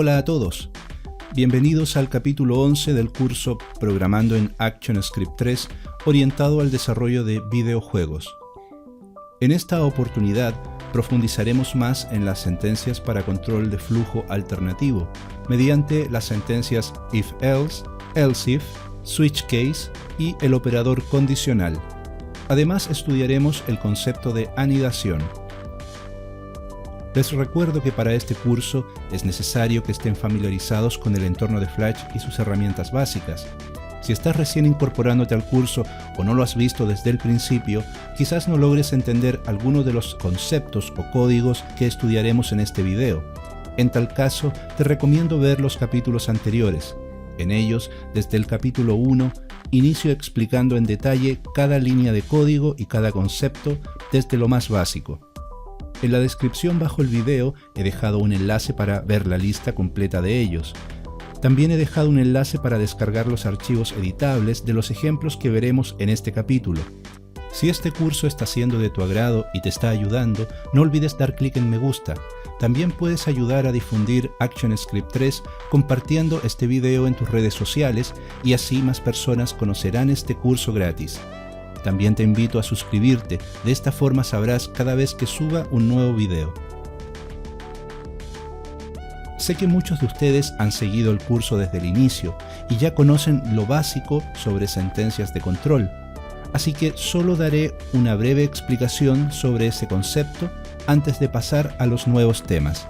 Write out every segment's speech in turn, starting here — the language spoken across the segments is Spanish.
Hola a todos, bienvenidos al capítulo 11 del curso Programando en ActionScript 3 orientado al desarrollo de videojuegos. En esta oportunidad profundizaremos más en las sentencias para control de flujo alternativo mediante las sentencias if-else, else-if, switch case y el operador condicional. Además estudiaremos el concepto de anidación. Les recuerdo que para este curso es necesario que estén familiarizados con el entorno de Flash y sus herramientas básicas. Si estás recién incorporándote al curso o no lo has visto desde el principio, quizás no logres entender alguno de los conceptos o códigos que estudiaremos en este video. En tal caso, te recomiendo ver los capítulos anteriores. En ellos, desde el capítulo 1, inicio explicando en detalle cada línea de código y cada concepto desde lo más básico. En la descripción bajo el video he dejado un enlace para ver la lista completa de ellos. También he dejado un enlace para descargar los archivos editables de los ejemplos que veremos en este capítulo. Si este curso está siendo de tu agrado y te está ayudando, no olvides dar clic en me gusta. También puedes ayudar a difundir ActionScript 3 compartiendo este video en tus redes sociales y así más personas conocerán este curso gratis. También te invito a suscribirte, de esta forma sabrás cada vez que suba un nuevo video. Sé que muchos de ustedes han seguido el curso desde el inicio y ya conocen lo básico sobre sentencias de control, así que solo daré una breve explicación sobre ese concepto antes de pasar a los nuevos temas.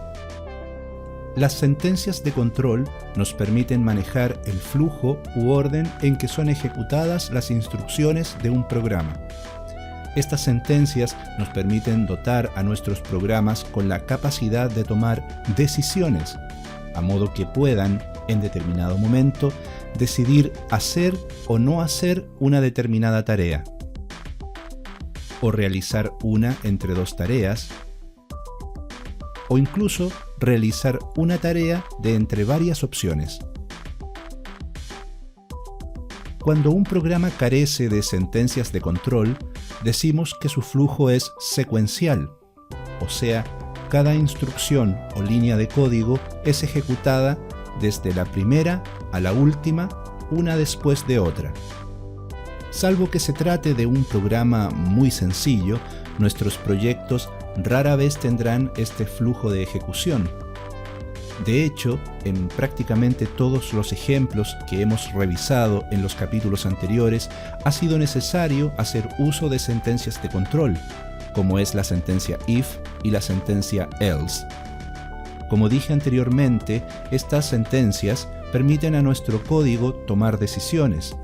Las sentencias de control nos permiten manejar el flujo u orden en que son ejecutadas las instrucciones de un programa. Estas sentencias nos permiten dotar a nuestros programas con la capacidad de tomar decisiones, a modo que puedan, en determinado momento, decidir hacer o no hacer una determinada tarea, o realizar una entre dos tareas, o incluso realizar una tarea de entre varias opciones. Cuando un programa carece de sentencias de control, decimos que su flujo es secuencial, o sea, cada instrucción o línea de código es ejecutada desde la primera a la última, una después de otra. Salvo que se trate de un programa muy sencillo, nuestros proyectos rara vez tendrán este flujo de ejecución. De hecho, en prácticamente todos los ejemplos que hemos revisado en los capítulos anteriores, ha sido necesario hacer uso de sentencias de control, como es la sentencia if y la sentencia else. Como dije anteriormente, estas sentencias permiten a nuestro código tomar decisiones,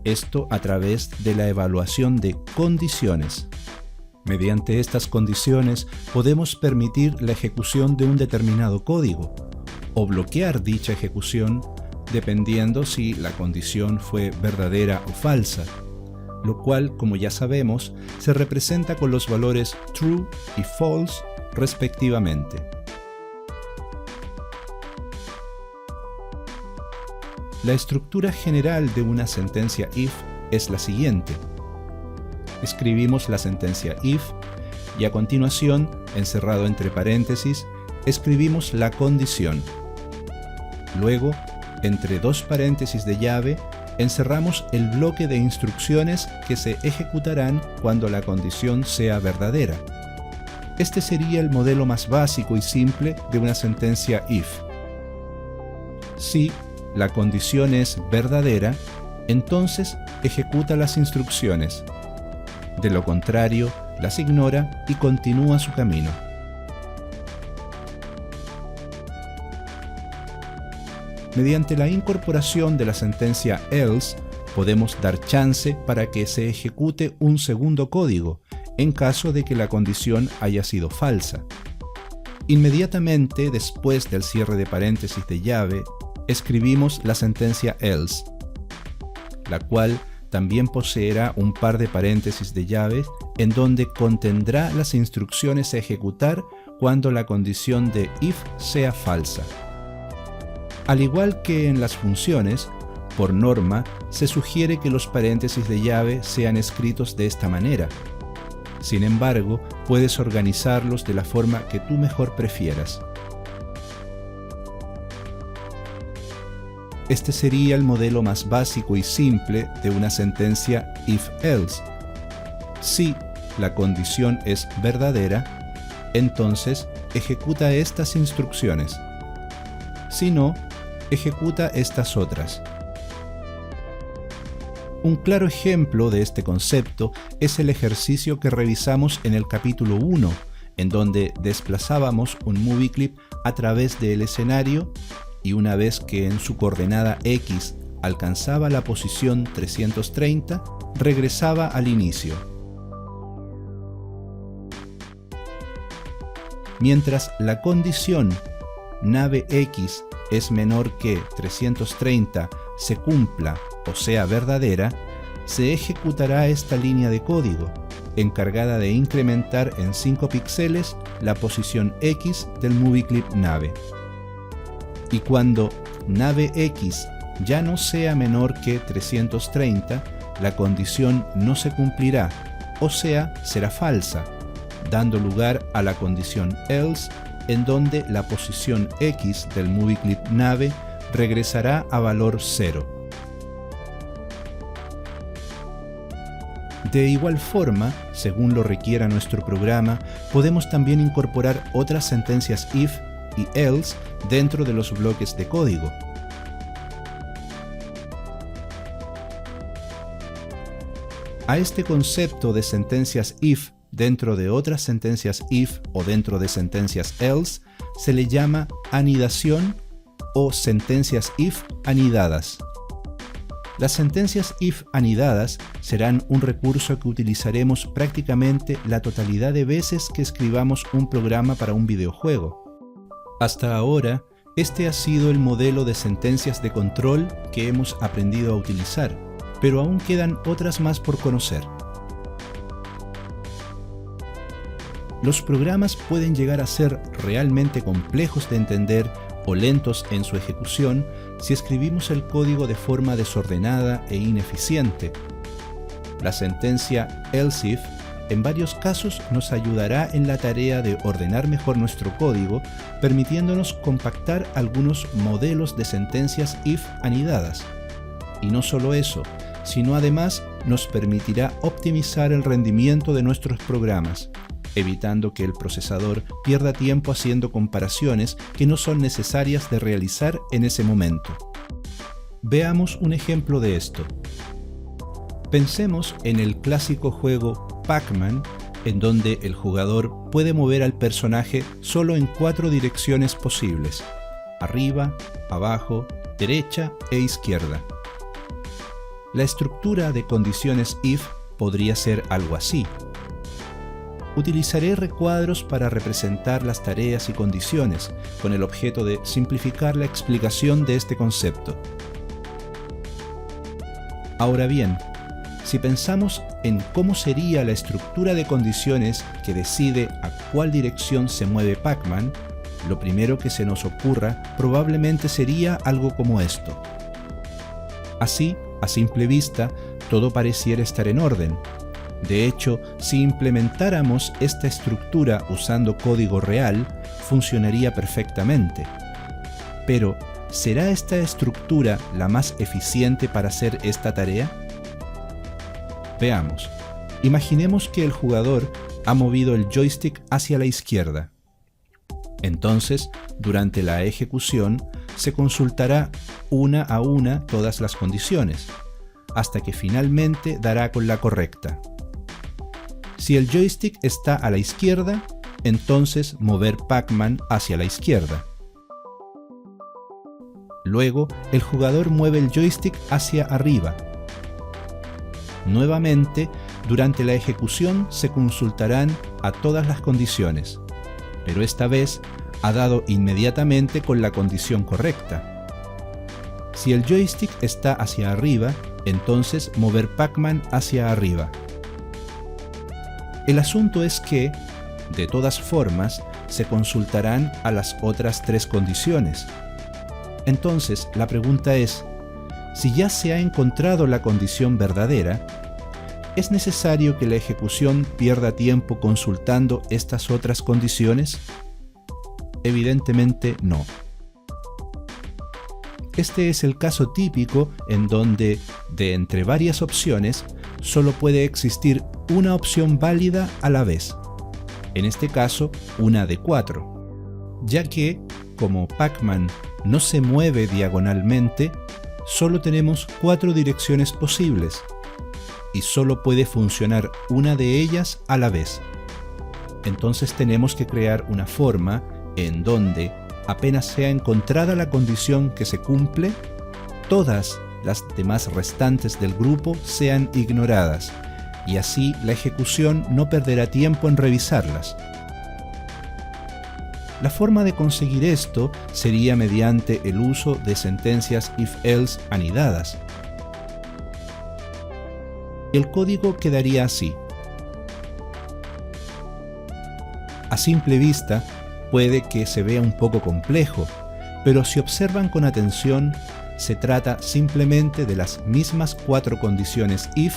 esto a través de la evaluación de condiciones. Mediante estas condiciones podemos permitir la ejecución de un determinado código, o bloquear dicha ejecución dependiendo si la condición fue verdadera o falsa, lo cual, como ya sabemos, se representa con los valores true y false respectivamente. La estructura general de una sentencia if es la siguiente. Escribimos la sentencia if y a continuación, encerrado entre paréntesis, escribimos la condición. Luego, entre dos paréntesis de llave, encerramos el bloque de instrucciones que se ejecutarán cuando la condición sea verdadera. Este sería el modelo más básico y simple de una sentencia if. Si la condición es verdadera, entonces ejecuta las instrucciones. De lo contrario, las ignora y continúa su camino. Mediante la incorporación de la sentencia else, podemos dar chance para que se ejecute un segundo código, en caso de que la condición haya sido falsa. Inmediatamente después del cierre de paréntesis de llave, escribimos la sentencia else, la cual también poseerá un par de paréntesis de llaves en donde contendrá las instrucciones a ejecutar cuando la condición de if sea falsa. Al igual que en las funciones, por norma, se sugiere que los paréntesis de llave sean escritos de esta manera. Sin embargo, puedes organizarlos de la forma que tú mejor prefieras. Este sería el modelo más básico y simple de una sentencia if-else. Si la condición es verdadera, entonces ejecuta estas instrucciones. Si no, ejecuta estas otras. Un claro ejemplo de este concepto es el ejercicio que revisamos en el capítulo 1, en donde desplazábamos un movie clip a través del escenario y una vez que en su coordenada X alcanzaba la posición 330, regresaba al inicio. Mientras la condición nave X es menor que 330 se cumpla o sea verdadera, se ejecutará esta línea de código, encargada de incrementar en 5 píxeles la posición X del movie clip nave. Y cuando nave X ya no sea menor que 330, la condición no se cumplirá, o sea, será falsa, dando lugar a la condición else, en donde la posición X del movie clip nave regresará a valor 0. De igual forma, según lo requiera nuestro programa, podemos también incorporar otras sentencias if y else dentro de los bloques de código. A este concepto de sentencias if dentro de otras sentencias if o dentro de sentencias else se le llama anidación o sentencias if anidadas. Las sentencias if anidadas serán un recurso que utilizaremos prácticamente la totalidad de veces que escribamos un programa para un videojuego. Hasta ahora, este ha sido el modelo de sentencias de control que hemos aprendido a utilizar, pero aún quedan otras más por conocer. Los programas pueden llegar a ser realmente complejos de entender o lentos en su ejecución si escribimos el código de forma desordenada e ineficiente. La sentencia else if en varios casos nos ayudará en la tarea de ordenar mejor nuestro código, permitiéndonos compactar algunos modelos de sentencias if anidadas. Y no solo eso, sino además nos permitirá optimizar el rendimiento de nuestros programas, evitando que el procesador pierda tiempo haciendo comparaciones que no son necesarias de realizar en ese momento. Veamos un ejemplo de esto. Pensemos en el clásico juego Pac-Man, en donde el jugador puede mover al personaje solo en 4 direcciones posibles: arriba, abajo, derecha e izquierda. La estructura de condiciones if podría ser algo así. Utilizaré recuadros para representar las tareas y condiciones, con el objeto de simplificar la explicación de este concepto. Ahora bien, si pensamos en cómo sería la estructura de condiciones que decide a cuál dirección se mueve Pac-Man, lo primero que se nos ocurra probablemente sería algo como esto. Así, a simple vista, todo pareciera estar en orden. De hecho, si implementáramos esta estructura usando código real, funcionaría perfectamente. Pero, ¿será esta estructura la más eficiente para hacer esta tarea? Veamos. Imaginemos que el jugador ha movido el joystick hacia la izquierda. Entonces, durante la ejecución, se consultará una a una todas las condiciones, hasta que finalmente dará con la correcta. Si el joystick está a la izquierda, entonces mover Pac-Man hacia la izquierda. Luego, el jugador mueve el joystick hacia arriba. Nuevamente, durante la ejecución se consultarán a todas las condiciones, pero esta vez ha dado inmediatamente con la condición correcta. Si el joystick está hacia arriba, entonces mover Pac-Man hacia arriba. El asunto es que, de todas formas, se consultarán a las otras 3 condiciones. Entonces, la pregunta es, si ya se ha encontrado la condición verdadera, ¿es necesario que la ejecución pierda tiempo consultando estas otras condiciones? Evidentemente no. Este es el caso típico en donde, de entre varias opciones, solo puede existir una opción válida a la vez. En este caso, una de 4, ya que, como Pac-Man no se mueve diagonalmente, solo tenemos 4 direcciones posibles, y solo puede funcionar una de ellas a la vez. Entonces tenemos que crear una forma en donde, apenas sea encontrada la condición que se cumple, todas las demás restantes del grupo sean ignoradas, y así la ejecución no perderá tiempo en revisarlas. La forma de conseguir esto sería mediante el uso de sentencias if-else anidadas. El código quedaría así. A simple vista, puede que se vea un poco complejo, pero si observan con atención, se trata simplemente de las mismas 4 condiciones if,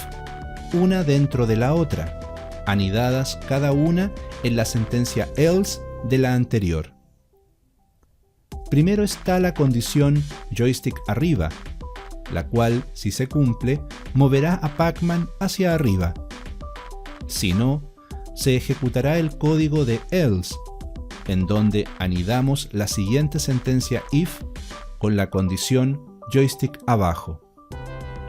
una dentro de la otra, anidadas cada una en la sentencia else de la anterior. Primero está la condición joystick arriba, la cual, si se cumple, moverá a Pac-Man hacia arriba. Si no, se ejecutará el código de else, en donde anidamos la siguiente sentencia if con la condición joystick abajo,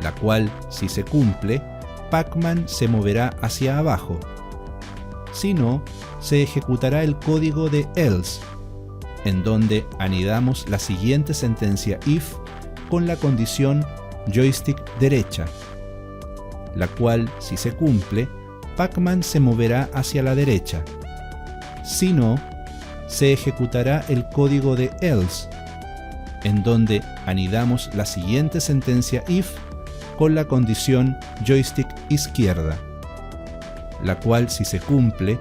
la cual, si se cumple, Pac-Man se moverá hacia abajo. Si no, se ejecutará el código de else, en donde anidamos la siguiente sentencia if con la condición joystick derecha, la cual, si se cumple, Pac-Man se moverá hacia la derecha. Si no, se ejecutará el código de else, en donde anidamos la siguiente sentencia if con la condición joystick izquierda, la cual, si se cumple,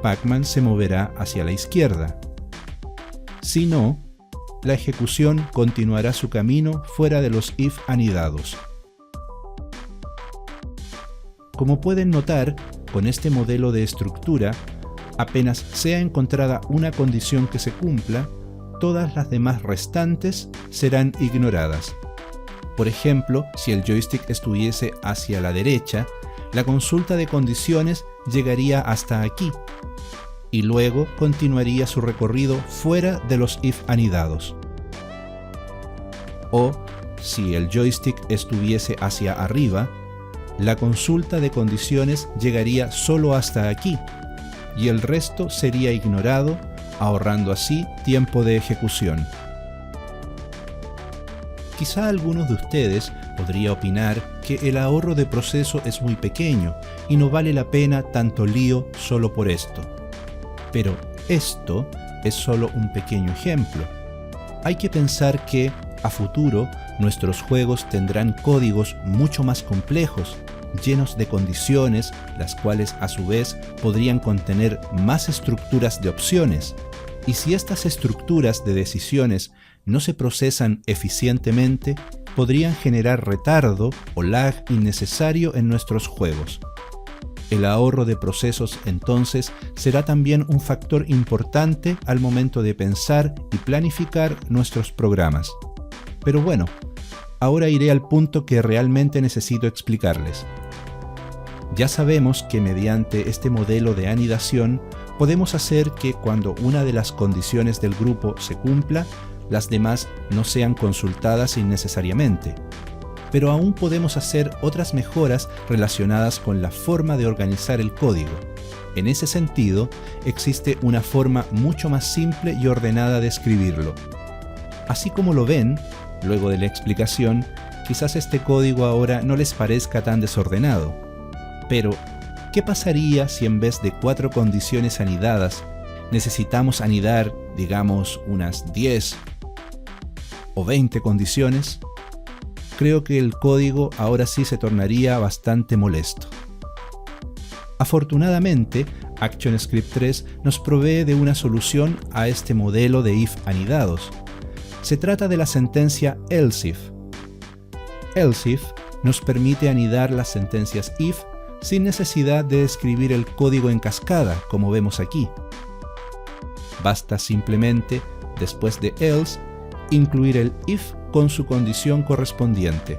Pac-Man se moverá hacia la izquierda. Si no, la ejecución continuará su camino fuera de los if anidados. Como pueden notar, con este modelo de estructura, apenas sea encontrada una condición que se cumpla, todas las demás restantes serán ignoradas. Por ejemplo, si el joystick estuviese hacia la derecha, la consulta de condiciones llegaría hasta aquí, y luego continuaría su recorrido fuera de los if anidados. O, si el joystick estuviese hacia arriba, la consulta de condiciones llegaría solo hasta aquí, y el resto sería ignorado, ahorrando así tiempo de ejecución. Quizá algunos de ustedes podría opinar que el ahorro de proceso es muy pequeño y no vale la pena tanto lío solo por esto. Pero esto es solo un pequeño ejemplo. Hay que pensar que, a futuro, nuestros juegos tendrán códigos mucho más complejos, llenos de condiciones, las cuales a su vez podrían contener más estructuras de opciones. Y si estas estructuras de decisiones no se procesan eficientemente, podrían generar retardo o lag innecesario en nuestros juegos. El ahorro de procesos entonces será también un factor importante al momento de pensar y planificar nuestros programas. Pero bueno, ahora iré al punto que realmente necesito explicarles. Ya sabemos que mediante este modelo de anidación podemos hacer que cuando una de las condiciones del grupo se cumpla, las demás no sean consultadas innecesariamente. Pero aún podemos hacer otras mejoras relacionadas con la forma de organizar el código. En ese sentido, existe una forma mucho más simple y ordenada de escribirlo. Así como lo ven, luego de la explicación, quizás este código ahora no les parezca tan desordenado. Pero, ¿qué pasaría si en vez de 4 condiciones anidadas, necesitamos anidar, digamos, unas 10 o 20 condiciones? Creo que el código ahora sí se tornaría bastante molesto. Afortunadamente, ActionScript 3 nos provee de una solución a este modelo de if anidados. Se trata de la sentencia elseif. Elseif nos permite anidar las sentencias if sin necesidad de escribir el código en cascada, como vemos aquí. Basta simplemente, después de else, incluir el if con su condición correspondiente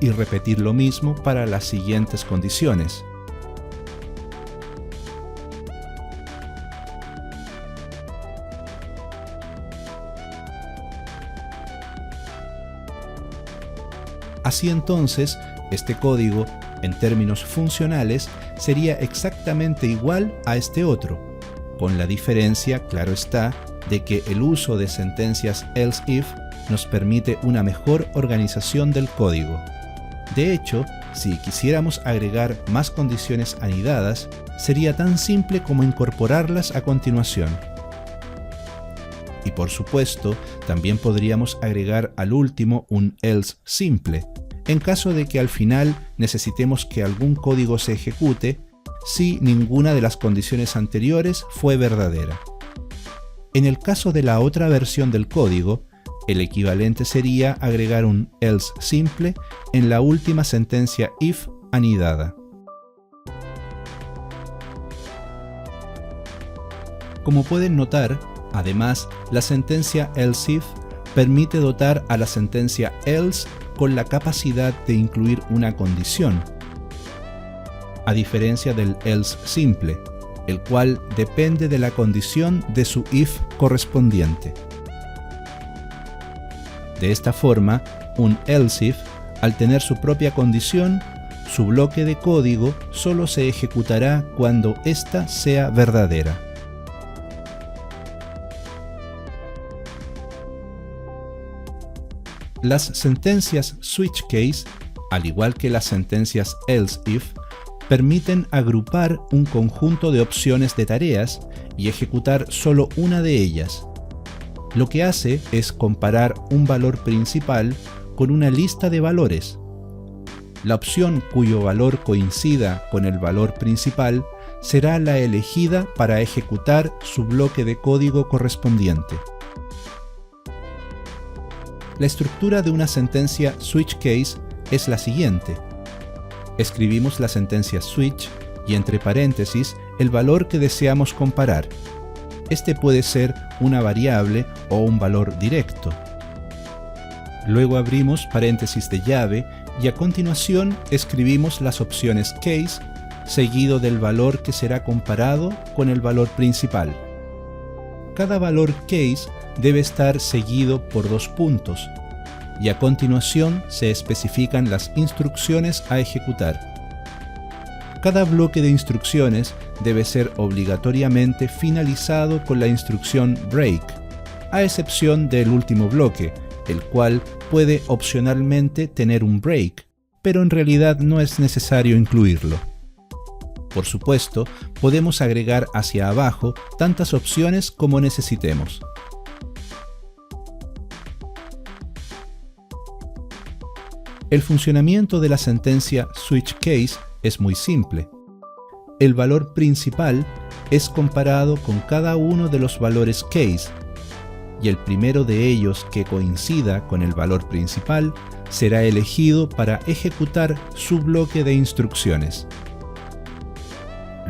y repetir lo mismo para las siguientes condiciones. Así entonces, este código, en términos funcionales, sería exactamente igual a este otro, con la diferencia, claro está, de que el uso de sentencias else if nos permite una mejor organización del código. De hecho, si quisiéramos agregar más condiciones anidadas, sería tan simple como incorporarlas a continuación. Y por supuesto, también podríamos agregar al último un else simple, en caso de que al final necesitemos que algún código se ejecute si ninguna de las condiciones anteriores fue verdadera. En el caso de la otra versión del código, el equivalente sería agregar un else simple en la última sentencia if anidada. Como pueden notar, además, la sentencia else if permite dotar a la sentencia else con la capacidad de incluir una condición, a diferencia del else simple, el cual depende de la condición de su if correspondiente. De esta forma, un else if, al tener su propia condición, su bloque de código solo se ejecutará cuando ésta sea verdadera. Las sentencias switch case, al igual que las sentencias else if, permiten agrupar un conjunto de opciones de tareas y ejecutar solo una de ellas. Lo que hace es comparar un valor principal con una lista de valores. La opción cuyo valor coincida con el valor principal será la elegida para ejecutar su bloque de código correspondiente. La estructura de una sentencia switch case es la siguiente. Escribimos la sentencia switch y entre paréntesis el valor que deseamos comparar. Este puede ser una variable o un valor directo. Luego abrimos paréntesis de llave y a continuación escribimos las opciones case seguido del valor que será comparado con el valor principal. Cada valor case debe estar seguido por 2 puntos y a continuación se especifican las instrucciones a ejecutar. Cada bloque de instrucciones debe ser obligatoriamente finalizado con la instrucción break, a excepción del último bloque, el cual puede opcionalmente tener un break, pero en realidad no es necesario incluirlo. Por supuesto, podemos agregar hacia abajo tantas opciones como necesitemos. El funcionamiento de la sentencia switch case es muy simple. El valor principal es comparado con cada uno de los valores case, y el primero de ellos que coincida con el valor principal será elegido para ejecutar su bloque de instrucciones.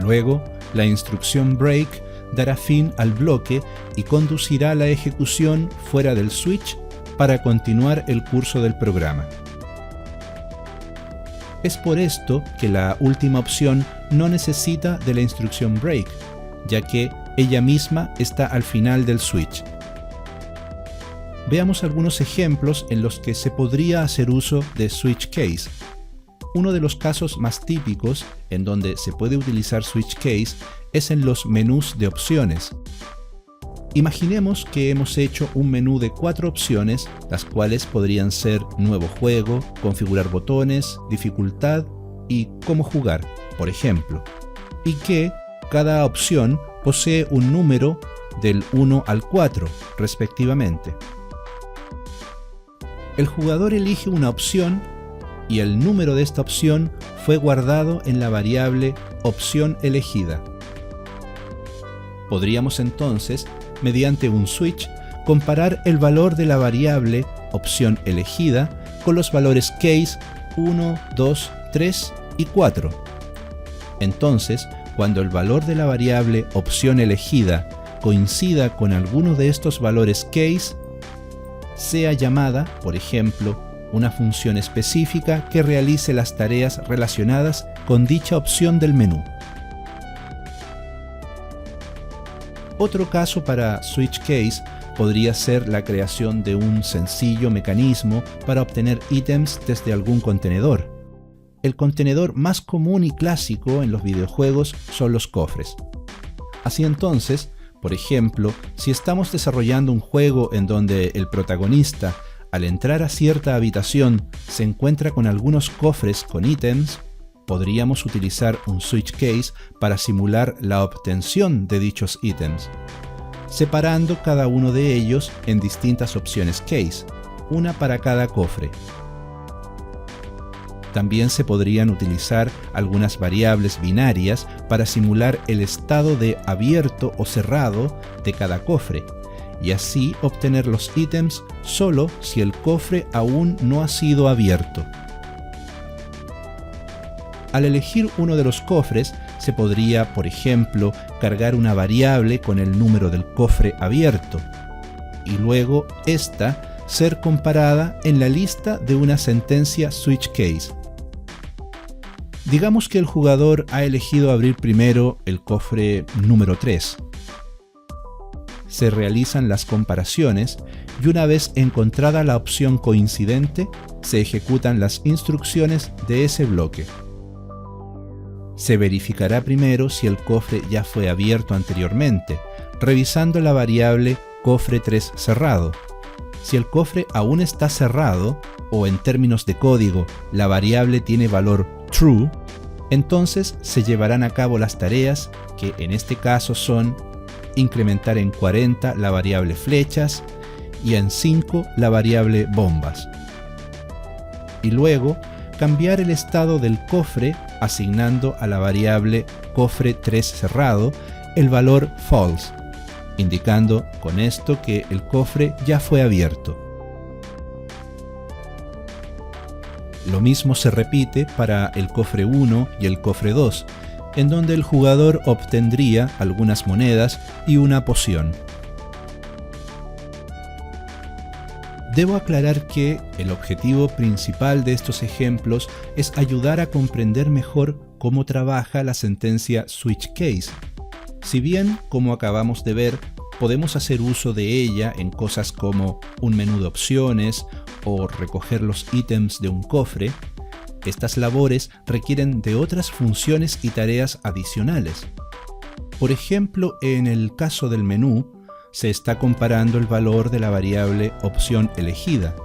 Luego, la instrucción break dará fin al bloque y conducirá la ejecución fuera del switch para continuar el curso del programa. Es por esto que la última opción no necesita de la instrucción break, ya que ella misma está al final del switch. Veamos algunos ejemplos en los que se podría hacer uso de switch case. Uno de los casos más típicos en donde se puede utilizar switch case es en los menús de opciones. Imaginemos que hemos hecho un menú de 4 opciones, las cuales podrían ser nuevo juego, configurar botones, dificultad y cómo jugar, por ejemplo, y que cada opción posee un número del 1 al 4, respectivamente. El jugador elige una opción y el número de esta opción fue guardado en la variable opción elegida. Podríamos entonces, mediante un switch, comparar el valor de la variable opción elegida con los valores case 1, 2, 3 y 4. Entonces, cuando el valor de la variable opción elegida coincida con alguno de estos valores case, sea llamada, por ejemplo, una función específica que realice las tareas relacionadas con dicha opción del menú. Otro caso para switch case podría ser la creación de un sencillo mecanismo para obtener ítems desde algún contenedor. El contenedor más común y clásico en los videojuegos son los cofres. Así entonces, por ejemplo, si estamos desarrollando un juego en donde el protagonista, al entrar a cierta habitación, se encuentra con algunos cofres con ítems, podríamos utilizar un switch case para simular la obtención de dichos ítems, separando cada uno de ellos en distintas opciones case, una para cada cofre. También se podrían utilizar algunas variables binarias para simular el estado de abierto o cerrado de cada cofre, y así obtener los ítems solo si el cofre aún no ha sido abierto. Al elegir uno de los cofres, se podría, por ejemplo, cargar una variable con el número del cofre abierto, y luego esta ser comparada en la lista de una sentencia switch case. Digamos que el jugador ha elegido abrir primero el cofre número 3. Se realizan las comparaciones y una vez encontrada la opción coincidente, se ejecutan las instrucciones de ese bloque. Se verificará primero si el cofre ya fue abierto anteriormente, revisando la variable cofre 3 cerrado. Si el cofre aún está cerrado, o en términos de código, la variable tiene valor true, entonces se llevarán a cabo las tareas que en este caso son incrementar en 40 la variable flechas y en 5 la variable bombas. Y luego cambiar el estado del cofre asignando a la variable cofre 3 cerrado el valor false, indicando con esto que el cofre ya fue abierto. Lo mismo se repite para el cofre 1 y el cofre 2, en donde el jugador obtendría algunas monedas y una poción. Debo aclarar que el objetivo principal de estos ejemplos es ayudar a comprender mejor cómo trabaja la sentencia switch case. Si bien, como acabamos de ver, podemos hacer uso de ella en cosas como un menú de opciones o recoger los ítems de un cofre, estas labores requieren de otras funciones y tareas adicionales. Por ejemplo, en el caso del menú, se está comparando el valor de la variable opción elegida,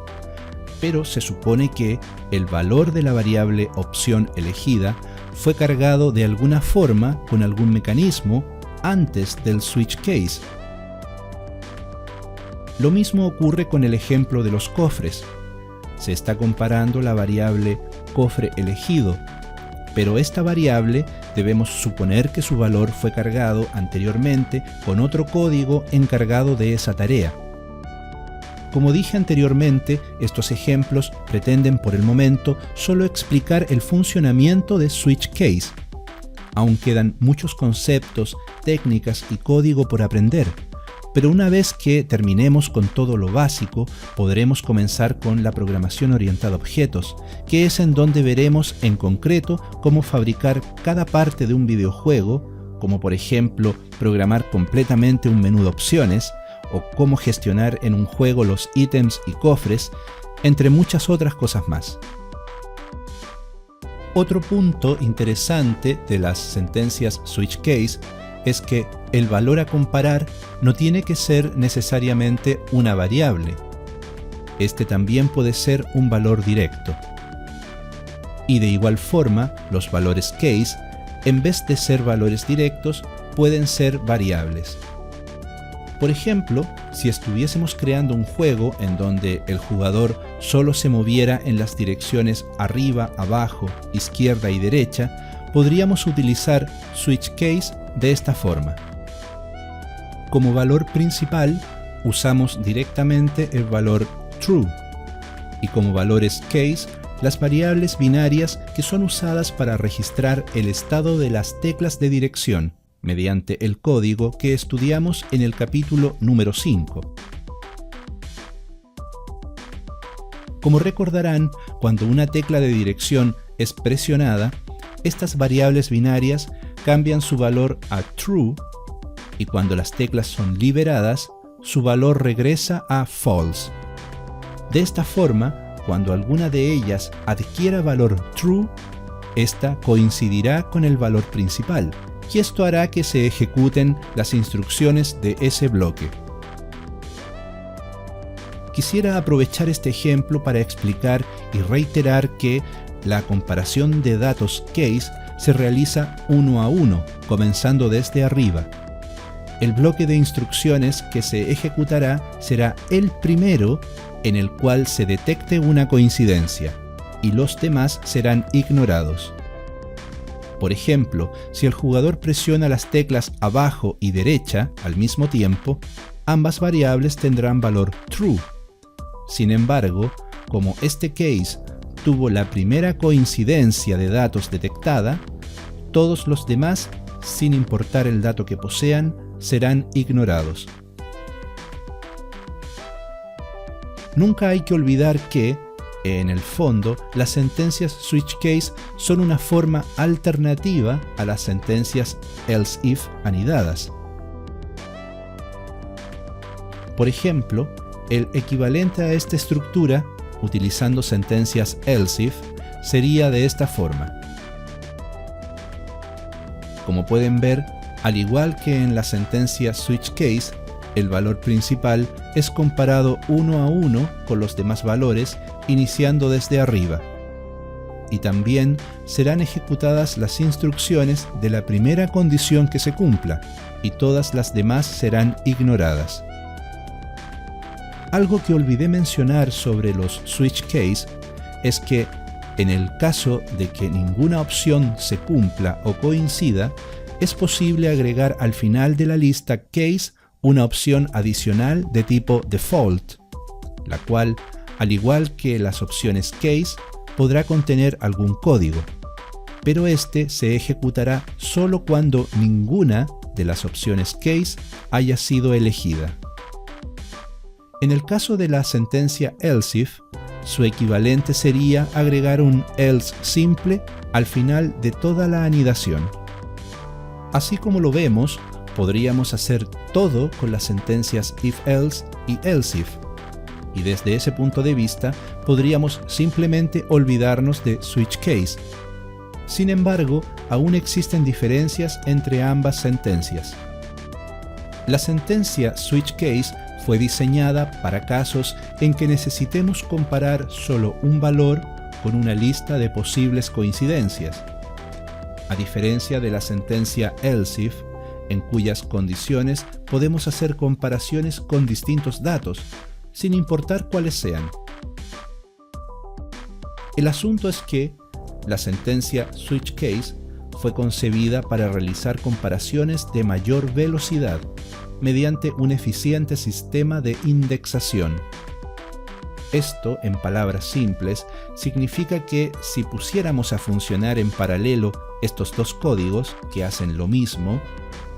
pero se supone que el valor de la variable opción elegida fue cargado de alguna forma con algún mecanismo antes del switch case. Lo mismo ocurre con el ejemplo de los cofres. Se está comparando la variable cofre elegido, pero esta variable debemos suponer que su valor fue cargado anteriormente con otro código encargado de esa tarea. Como dije anteriormente, estos ejemplos pretenden por el momento solo explicar el funcionamiento de switch case. Aún quedan muchos conceptos, técnicas y código por aprender, pero una vez que terminemos con todo lo básico, podremos comenzar con la programación orientada a objetos, que es en donde veremos en concreto cómo fabricar cada parte de un videojuego, como por ejemplo programar completamente un menú de opciones, o cómo gestionar en un juego los ítems y cofres, entre muchas otras cosas más. Otro punto interesante de las sentencias switch case es que el valor a comparar no tiene que ser necesariamente una variable. Este también puede ser un valor directo. Y de igual forma, los valores case, en vez de ser valores directos, pueden ser variables. Por ejemplo, si estuviésemos creando un juego en donde el jugador solo se moviera en las direcciones arriba, abajo, izquierda y derecha, podríamos utilizar switch case de esta forma. Como valor principal, usamos directamente el valor true, y como valores case, las variables binarias que son usadas para registrar el estado de las teclas de dirección, mediante el código que estudiamos en el capítulo número 5. Como recordarán, cuando una tecla de dirección es presionada, estas variables binarias cambian su valor a true y cuando las teclas son liberadas, su valor regresa a false. De esta forma, cuando alguna de ellas adquiera valor true, esta coincidirá con el valor principal y esto hará que se ejecuten las instrucciones de ese bloque. Quisiera aprovechar este ejemplo para explicar y reiterar que la comparación de datos case se realiza uno a uno, comenzando desde arriba. El bloque de instrucciones que se ejecutará será el primero en el cual se detecte una coincidencia, y los demás serán ignorados. Por ejemplo, si el jugador presiona las teclas abajo y derecha al mismo tiempo, ambas variables tendrán valor true. Sin embargo, como este case tuvo la primera coincidencia de datos detectada, todos los demás, sin importar el dato que posean, serán ignorados. Nunca hay que olvidar que, en el fondo, las sentencias switch case son una forma alternativa a las sentencias else if anidadas. Por ejemplo, el equivalente a esta estructura, utilizando sentencias else if, sería de esta forma. Como pueden ver, al igual que en la sentencia switch case, el valor principal es comparado uno a uno con los demás valores, iniciando desde arriba. Y también serán ejecutadas las instrucciones de la primera condición que se cumpla, y todas las demás serán ignoradas. Algo que olvidé mencionar sobre los switch case es que, en el caso de que ninguna opción se cumpla o coincida, es posible agregar al final de la lista case una opción adicional de tipo default, la cual, al igual que las opciones case, podrá contener algún código, pero este se ejecutará solo cuando ninguna de las opciones case haya sido elegida. En el caso de la sentencia else if, su equivalente sería agregar un else simple al final de toda la anidación. Así como lo vemos, podríamos hacer todo con las sentencias if-else y else-if, y desde ese punto de vista podríamos simplemente olvidarnos de switch case. Sin embargo, aún existen diferencias entre ambas sentencias. La sentencia switch case fue diseñada para casos en que necesitemos comparar solo un valor con una lista de posibles coincidencias, a diferencia de la sentencia else if, en cuyas condiciones podemos hacer comparaciones con distintos datos, sin importar cuáles sean. El asunto es que la sentencia switch case fue concebida para realizar comparaciones de mayor velocidad mediante un eficiente sistema de indexación. Esto, en palabras simples, significa que si pusiéramos a funcionar en paralelo estos dos códigos que hacen lo mismo,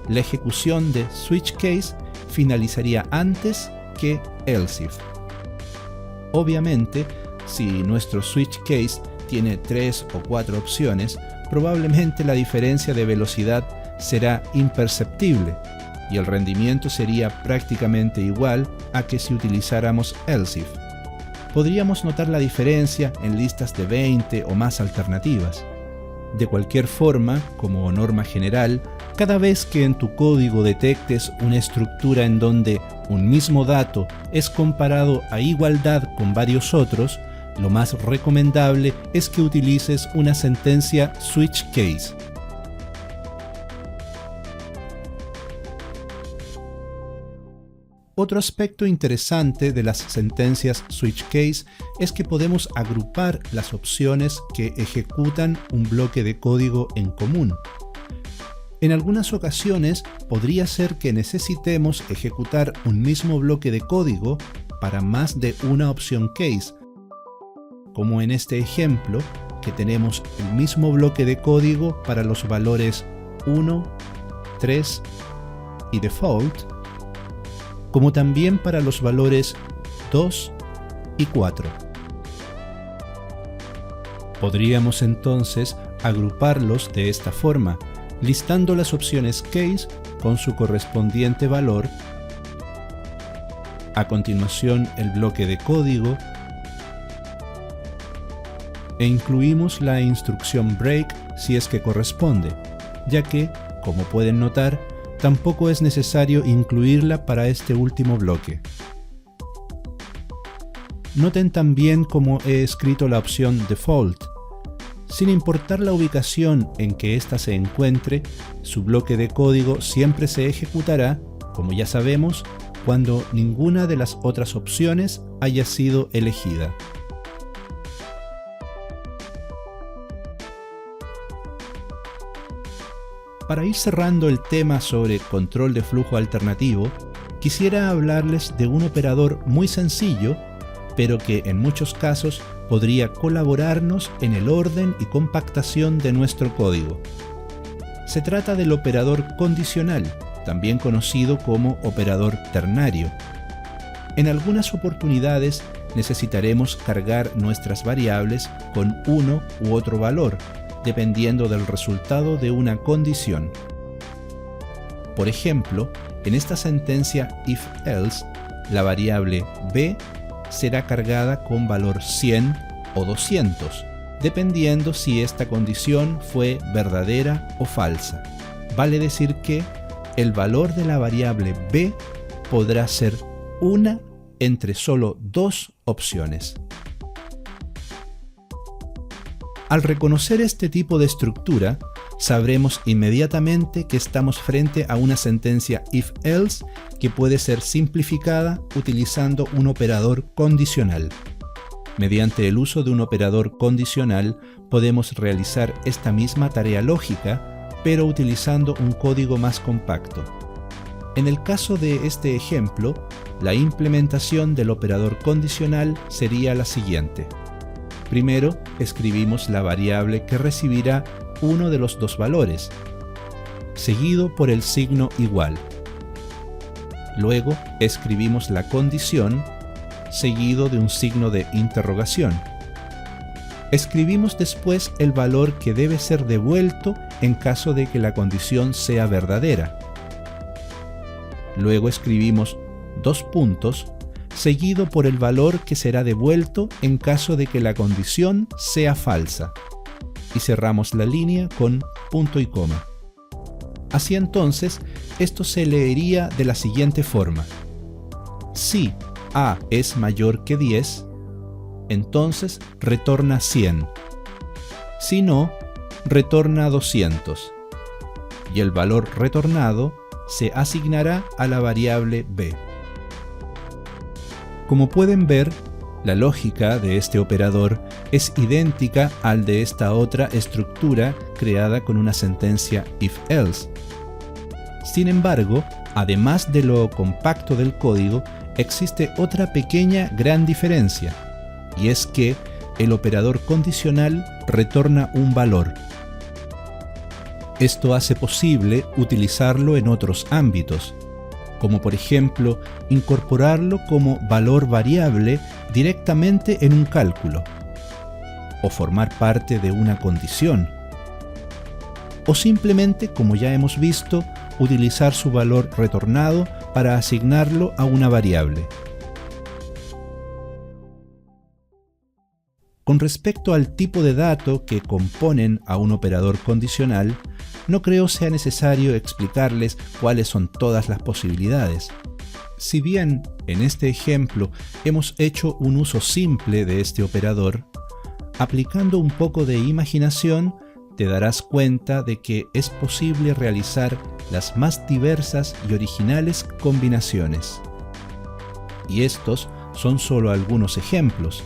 la ejecución de switch case finalizaría antes que else if. Obviamente, si nuestro switch case tiene 3 o 4 opciones, probablemente la diferencia de velocidad será imperceptible y el rendimiento sería prácticamente igual a que si utilizáramos else if. Podríamos notar la diferencia en listas de 20 o más alternativas. De cualquier forma, como norma general, cada vez que en tu código detectes una estructura en donde un mismo dato es comparado a igualdad con varios otros, lo más recomendable es que utilices una sentencia switch case. Otro aspecto interesante de las sentencias switch case es que podemos agrupar las opciones que ejecutan un bloque de código en común. En algunas ocasiones podría ser que necesitemos ejecutar un mismo bloque de código para más de una opción case, como en este ejemplo, que tenemos el mismo bloque de código para los valores 1, 3 y default, como también para los valores 2 y 4. Podríamos entonces agruparlos de esta forma, listando las opciones case con su correspondiente valor, a continuación el bloque de código, e incluimos la instrucción break si es que corresponde, ya que, como pueden notar, tampoco es necesario incluirla para este último bloque. Noten también cómo he escrito la opción default. Sin importar la ubicación en que ésta se encuentre, su bloque de código siempre se ejecutará, como ya sabemos, cuando ninguna de las otras opciones haya sido elegida. Para ir cerrando el tema sobre control de flujo alternativo, quisiera hablarles de un operador muy sencillo, pero que en muchos casos podría colaborarnos en el orden y compactación de nuestro código. Se trata del operador condicional, también conocido como operador ternario. En algunas oportunidades necesitaremos cargar nuestras variables con uno u otro valor, dependiendo del resultado de una condición. Por ejemplo, en esta sentencia if-else, la variable b será cargada con valor 100 o 200, dependiendo si esta condición fue verdadera o falsa. Vale decir que el valor de la variable b podrá ser una entre solo dos opciones. Al reconocer este tipo de estructura, sabremos inmediatamente que estamos frente a una sentencia if-else que puede ser simplificada utilizando un operador condicional. Mediante el uso de un operador condicional podemos realizar esta misma tarea lógica, pero utilizando un código más compacto. En el caso de este ejemplo, la implementación del operador condicional sería la siguiente. Primero, escribimos la variable que recibirá uno de los dos valores, seguido por el signo igual. Luego, escribimos la condición, seguido de un signo de interrogación. Escribimos después el valor que debe ser devuelto en caso de que la condición sea verdadera. Luego escribimos dos puntos, seguido por el valor que será devuelto en caso de que la condición sea falsa. Y cerramos la línea con punto y coma. Así entonces, esto se leería de la siguiente forma. Si a es mayor que 10, entonces retorna 100. Si no, retorna 200. Y el valor retornado se asignará a la variable b. Como pueden ver, la lógica de este operador es idéntica al de esta otra estructura creada con una sentencia if-else. Sin embargo, además de lo compacto del código, existe otra pequeña gran diferencia, y es que el operador condicional retorna un valor. Esto hace posible utilizarlo en otros ámbitos, como por ejemplo incorporarlo como valor variable directamente en un cálculo, o formar parte de una condición, o simplemente, como ya hemos visto, utilizar su valor retornado para asignarlo a una variable. Con respecto al tipo de dato que componen a un operador condicional, no creo sea necesario explicarles cuáles son todas las posibilidades. Si bien, en este ejemplo, hemos hecho un uso simple de este operador, aplicando un poco de imaginación, te darás cuenta de que es posible realizar las más diversas y originales combinaciones. Y estos son solo algunos ejemplos.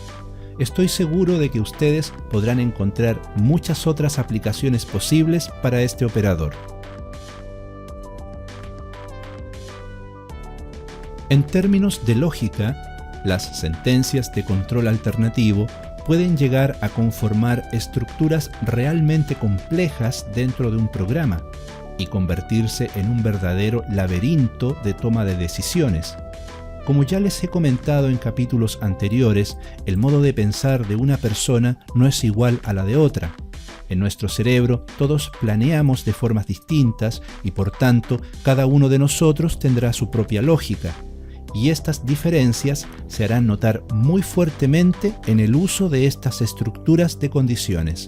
Estoy seguro de que ustedes podrán encontrar muchas otras aplicaciones posibles para este operador. En términos de lógica, las sentencias de control alternativo pueden llegar a conformar estructuras realmente complejas dentro de un programa y convertirse en un verdadero laberinto de toma de decisiones. Como ya les he comentado en capítulos anteriores, el modo de pensar de una persona no es igual a la de otra. En nuestro cerebro todos planeamos de formas distintas y por tanto cada uno de nosotros tendrá su propia lógica. Y estas diferencias se harán notar muy fuertemente en el uso de estas estructuras de condiciones.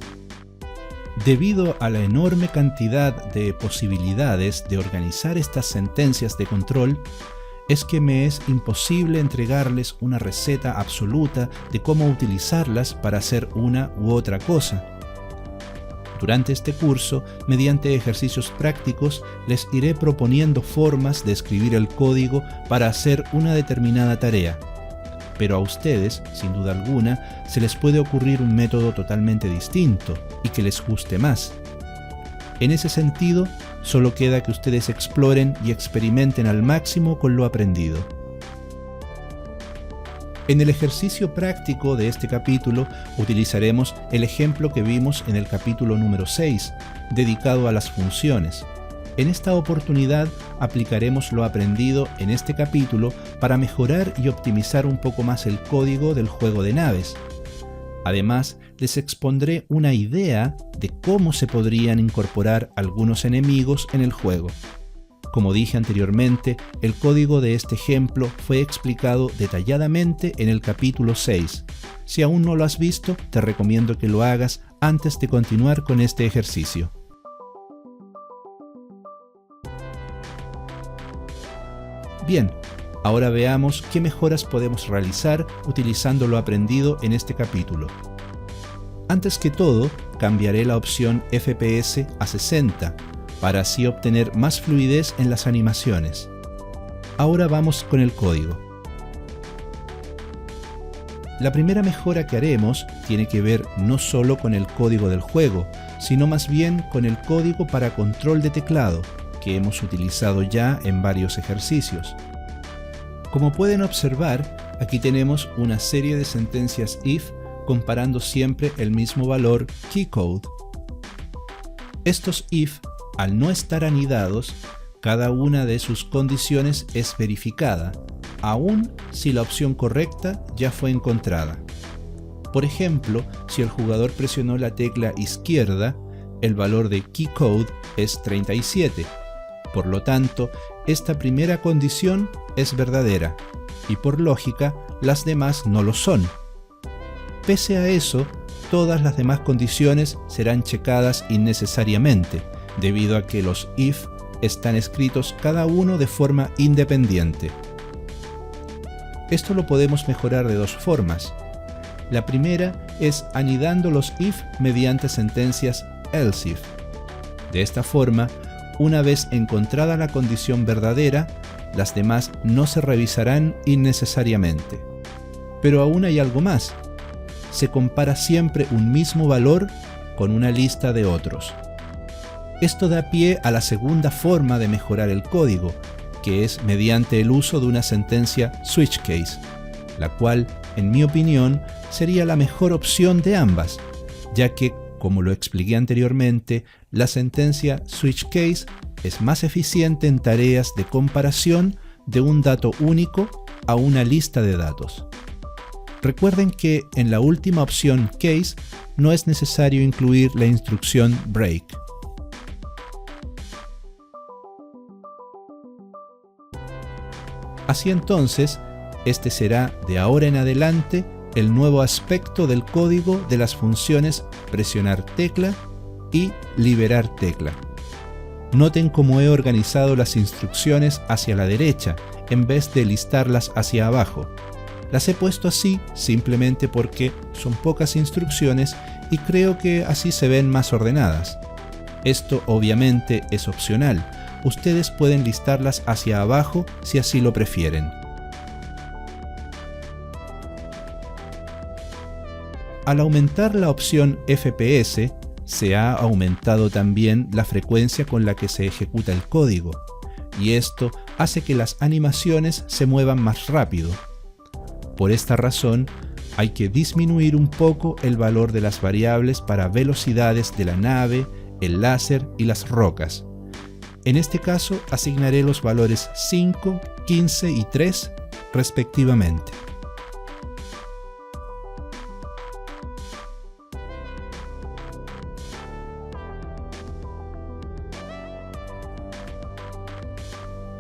Debido a la enorme cantidad de posibilidades de organizar estas sentencias de control, es que me es imposible entregarles una receta absoluta de cómo utilizarlas para hacer una u otra cosa. Durante este curso, mediante ejercicios prácticos, les iré proponiendo formas de escribir el código para hacer una determinada tarea. Pero a ustedes, sin duda alguna, se les puede ocurrir un método totalmente distinto y que les guste más. En ese sentido, solo queda que ustedes exploren y experimenten al máximo con lo aprendido. En el ejercicio práctico de este capítulo utilizaremos el ejemplo que vimos en el capítulo número 6, dedicado a las funciones. En esta oportunidad aplicaremos lo aprendido en este capítulo para mejorar y optimizar un poco más el código del juego de naves. Además, les expondré una idea de cómo se podrían incorporar algunos enemigos en el juego. Como dije anteriormente, el código de este ejemplo fue explicado detalladamente en el capítulo 6. Si aún no lo has visto, te recomiendo que lo hagas antes de continuar con este ejercicio. Bien, ahora veamos qué mejoras podemos realizar utilizando lo aprendido en este capítulo. Antes que todo, cambiaré la opción FPS a 60, para así obtener más fluidez en las animaciones. Ahora vamos con el código. La primera mejora que haremos tiene que ver no solo con el código del juego, sino más bien con el código para control de teclado, que hemos utilizado ya en varios ejercicios. Como pueden observar, aquí tenemos una serie de sentencias if comparando siempre el mismo valor keycode. Estos if, al no estar anidados, cada una de sus condiciones es verificada, aun si la opción correcta ya fue encontrada. Por ejemplo, si el jugador presionó la tecla izquierda, el valor de keycode es 37. Por lo tanto, esta primera condición es verdadera, y por lógica, las demás no lo son. Pese a eso, todas las demás condiciones serán checadas innecesariamente, debido a que los if están escritos cada uno de forma independiente. Esto lo podemos mejorar de dos formas. La primera es anidando los if mediante sentencias else if. De esta forma, una vez encontrada la condición verdadera, las demás no se revisarán innecesariamente. Pero aún hay algo más. Se compara siempre un mismo valor con una lista de otros. Esto da pie a la segunda forma de mejorar el código, que es mediante el uso de una sentencia switch case, la cual, en mi opinión, sería la mejor opción de ambas, ya que, como lo expliqué anteriormente, la sentencia switch case es más eficiente en tareas de comparación de un dato único a una lista de datos. Recuerden que en la última opción case no es necesario incluir la instrucción break. Así entonces, este será de ahora en adelante el nuevo aspecto del código de las funciones presionar tecla y liberar tecla. Noten cómo he organizado las instrucciones hacia la derecha en vez de listarlas hacia abajo. Las he puesto así simplemente porque son pocas instrucciones y creo que así se ven más ordenadas. Esto obviamente es opcional. Ustedes pueden listarlas hacia abajo si así lo prefieren. Al aumentar la opción FPS, se ha aumentado también la frecuencia con la que se ejecuta el código, y esto hace que las animaciones se muevan más rápido. Por esta razón, hay que disminuir un poco el valor de las variables para velocidades de la nave, el láser y las rocas. En este caso asignaré los valores 5, 15 y 3 respectivamente.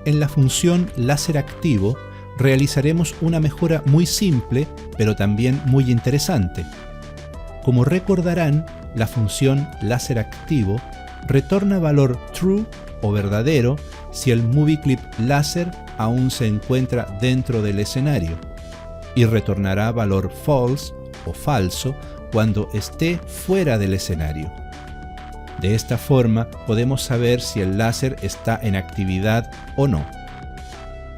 En la función láser activo realizaremos una mejora muy simple, pero también muy interesante. Como recordarán, la función láser activo retorna valor true o verdadero si el movie clip láser aún se encuentra dentro del escenario, y retornará valor false o falso cuando esté fuera del escenario. De esta forma podemos saber si el láser está en actividad o no.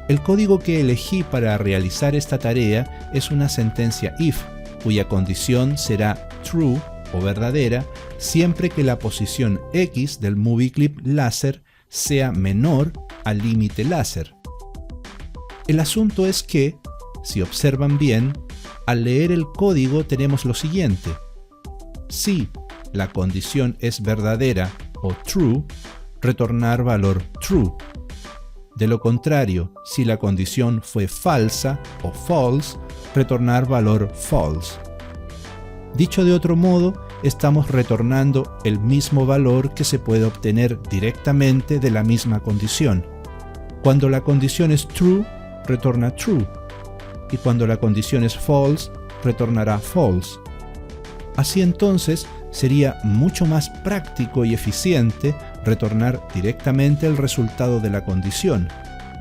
El código que elegí para realizar esta tarea es una sentencia if, cuya condición será true o verdadera siempre que la posición X del movie clip láser sea menor al límite láser. El asunto es que, si observan bien, al leer el código tenemos lo siguiente. Si la condición es verdadera o true, retornar valor true. De lo contrario, si la condición fue falsa o false, retornar valor false. Dicho de otro modo, estamos retornando el mismo valor que se puede obtener directamente de la misma condición. Cuando la condición es true, retorna true, y cuando la condición es false, retornará false. Así entonces, sería mucho más práctico y eficiente retornar directamente el resultado de la condición,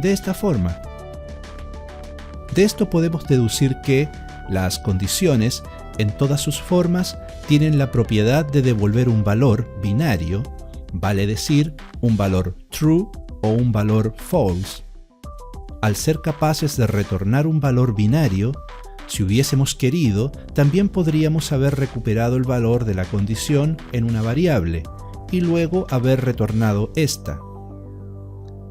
de esta forma. De esto podemos deducir que las condiciones, en todas sus formas, tienen la propiedad de devolver un valor binario, vale decir, un valor true o un valor false. Al ser capaces de retornar un valor binario, si hubiésemos querido, también podríamos haber recuperado el valor de la condición en una variable y luego haber retornado esta.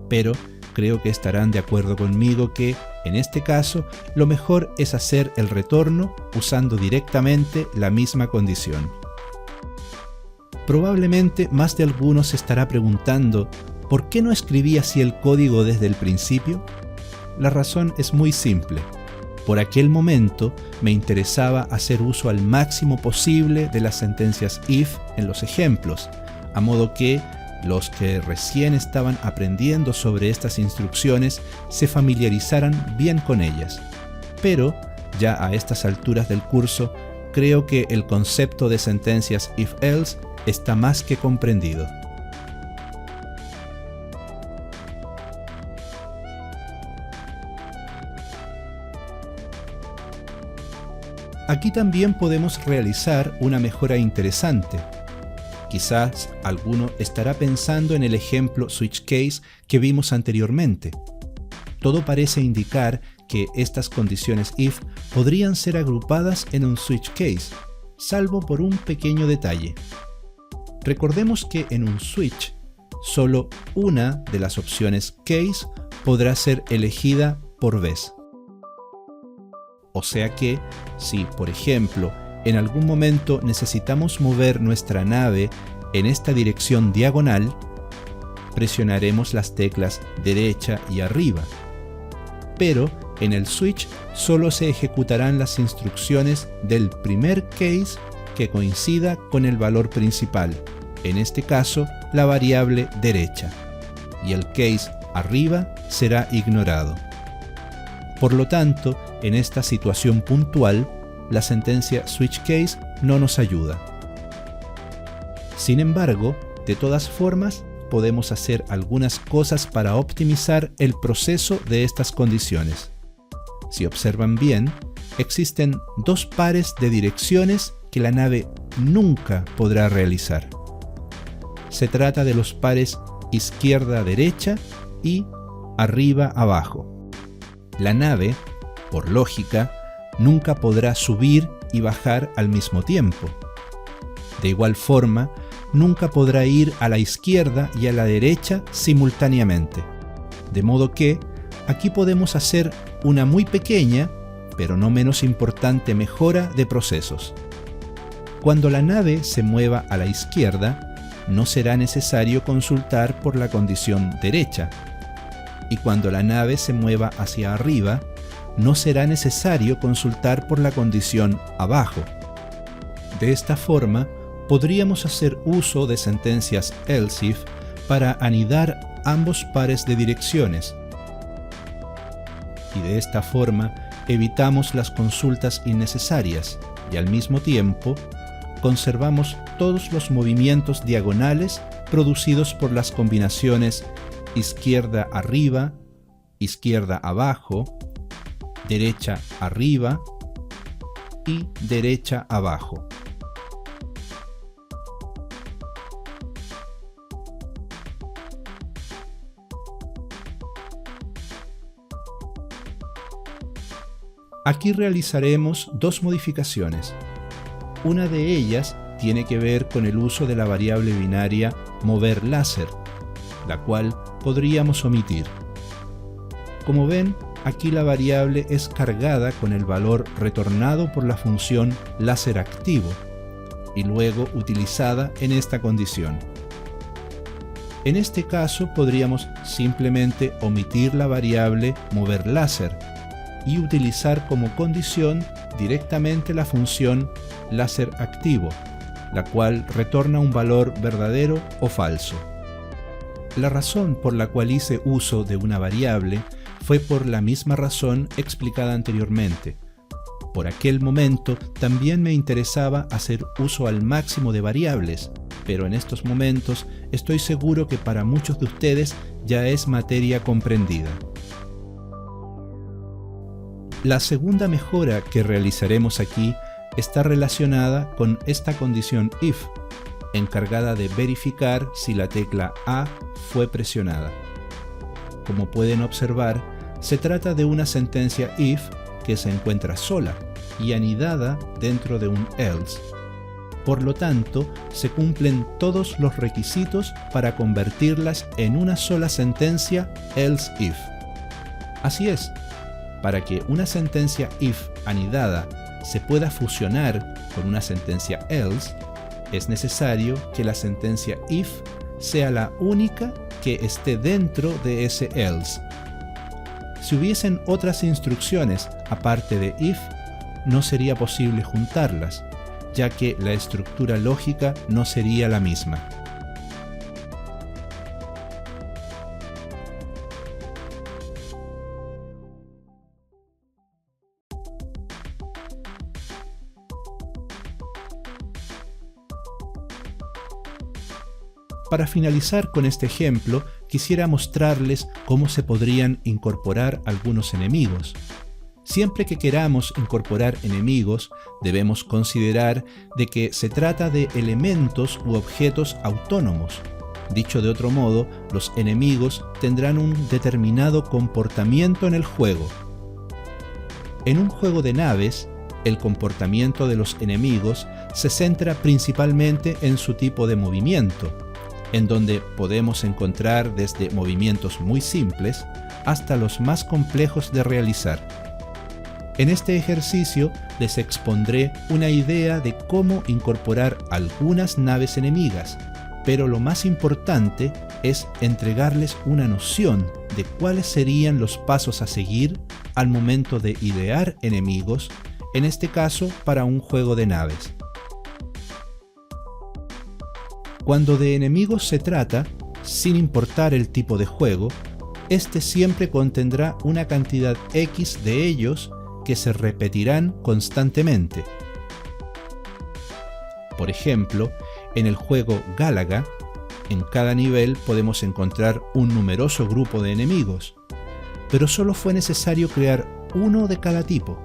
Pero creo que estarán de acuerdo conmigo que, en este caso, lo mejor es hacer el retorno usando directamente la misma condición. Probablemente más de alguno se estará preguntando ¿por qué no escribí así el código desde el principio? La razón es muy simple. Por aquel momento me interesaba hacer uso al máximo posible de las sentencias if en los ejemplos, a modo que los que recién estaban aprendiendo sobre estas instrucciones se familiarizaran bien con ellas. Pero, ya a estas alturas del curso, creo que el concepto de sentencias if-else está más que comprendido. Aquí también podemos realizar una mejora interesante. Quizás alguno estará pensando en el ejemplo switch case que vimos anteriormente. Todo parece indicar que estas condiciones if podrían ser agrupadas en un switch case, salvo por un pequeño detalle. Recordemos que en un switch, solo una de las opciones case podrá ser elegida por vez. O sea que, si, por ejemplo, en algún momento necesitamos mover nuestra nave en esta dirección diagonal, presionaremos las teclas derecha y arriba. Pero en el switch solo se ejecutarán las instrucciones del primer case que coincida con el valor principal, en este caso la variable derecha, y el case arriba será ignorado. Por lo tanto, en esta situación puntual, la sentencia switch case no nos ayuda. Sin embargo, de todas formas, podemos hacer algunas cosas para optimizar el proceso de estas condiciones. Si observan bien, existen dos pares de direcciones que la nave nunca podrá realizar. Se trata de los pares izquierda-derecha y arriba-abajo. La nave, por lógica, nunca podrá subir y bajar al mismo tiempo. De igual forma, nunca podrá ir a la izquierda y a la derecha simultáneamente. De modo que, aquí podemos hacer una muy pequeña, pero no menos importante mejora de procesos. Cuando la nave se mueva a la izquierda, no será necesario consultar por la condición derecha. Y cuando la nave se mueva hacia arriba, no será necesario consultar por la condición abajo. De esta forma, podríamos hacer uso de sentencias else if para anidar ambos pares de direcciones. Y de esta forma evitamos las consultas innecesarias y al mismo tiempo conservamos todos los movimientos diagonales producidos por las combinaciones izquierda arriba, izquierda abajo, derecha arriba y derecha abajo. Aquí realizaremos dos modificaciones. Una de ellas tiene que ver con el uso de la variable binaria mover láser, la cual podríamos omitir. Como ven, aquí la variable es cargada con el valor retornado por la función láser activo y luego utilizada en esta condición. En este caso podríamos simplemente omitir la variable mover láser y utilizar como condición directamente la función láser activo, la cual retorna un valor verdadero o falso. La razón por la cual hice uso de una variable fue por la misma razón explicada anteriormente. Por aquel momento también me interesaba hacer uso al máximo de variables, pero en estos momentos estoy seguro que para muchos de ustedes ya es materia comprendida. La segunda mejora que realizaremos aquí está relacionada con esta condición if, encargada de verificar si la tecla A fue presionada. Como pueden observar, se trata de una sentencia if que se encuentra sola y anidada dentro de un else. Por lo tanto, se cumplen todos los requisitos para convertirlas en una sola sentencia else if. Así es, para que una sentencia if anidada se pueda fusionar con una sentencia else, es necesario que la sentencia if sea la única que esté dentro de ese else. Si hubiesen otras instrucciones aparte de if, no sería posible juntarlas, ya que la estructura lógica no sería la misma. Para finalizar con este ejemplo, quisiera mostrarles cómo se podrían incorporar algunos enemigos. Siempre que queramos incorporar enemigos, debemos considerar de que se trata de elementos u objetos autónomos. Dicho de otro modo, los enemigos tendrán un determinado comportamiento en el juego. En un juego de naves, el comportamiento de los enemigos se centra principalmente en su tipo de movimiento, en donde podemos encontrar desde movimientos muy simples hasta los más complejos de realizar. En este ejercicio les expondré una idea de cómo incorporar algunas naves enemigas, pero lo más importante es entregarles una noción de cuáles serían los pasos a seguir al momento de idear enemigos, en este caso para un juego de naves. Cuando de enemigos se trata, sin importar el tipo de juego, este siempre contendrá una cantidad X de ellos que se repetirán constantemente. Por ejemplo, en el juego Galaga, en cada nivel podemos encontrar un numeroso grupo de enemigos, pero solo fue necesario crear uno de cada tipo,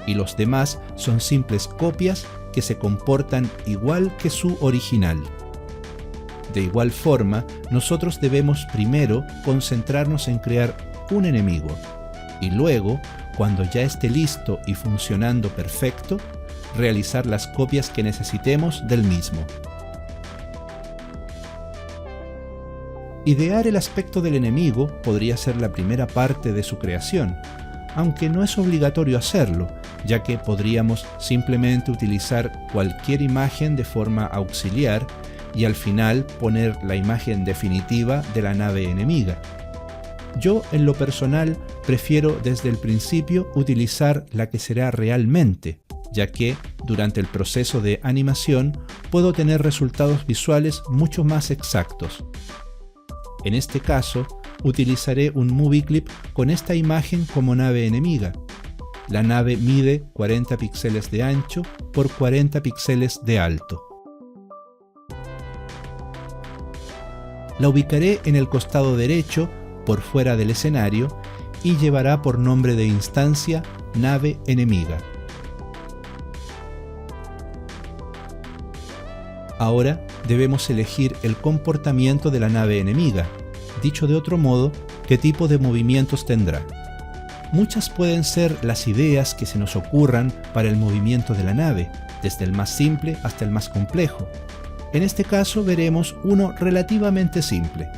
y los demás son simples copias que se comportan igual que su original. De igual forma, nosotros debemos primero concentrarnos en crear un enemigo, y luego, cuando ya esté listo y funcionando perfecto, realizar las copias que necesitemos del mismo. Idear el aspecto del enemigo podría ser la primera parte de su creación, aunque no es obligatorio hacerlo, ya que podríamos simplemente utilizar cualquier imagen de forma auxiliar y al final poner la imagen definitiva de la nave enemiga. Yo, en lo personal, prefiero desde el principio utilizar la que será realmente, ya que durante el proceso de animación puedo tener resultados visuales mucho más exactos. En este caso, utilizaré un movie clip con esta imagen como nave enemiga. La nave mide 40 píxeles de ancho por 40 píxeles de alto. La ubicaré en el costado derecho, por fuera del escenario, y llevará por nombre de instancia nave enemiga. Ahora debemos elegir el comportamiento de la nave enemiga, dicho de otro modo, qué tipo de movimientos tendrá. Muchas pueden ser las ideas que se nos ocurran para el movimiento de la nave, desde el más simple hasta el más complejo. En este caso veremos uno relativamente simple.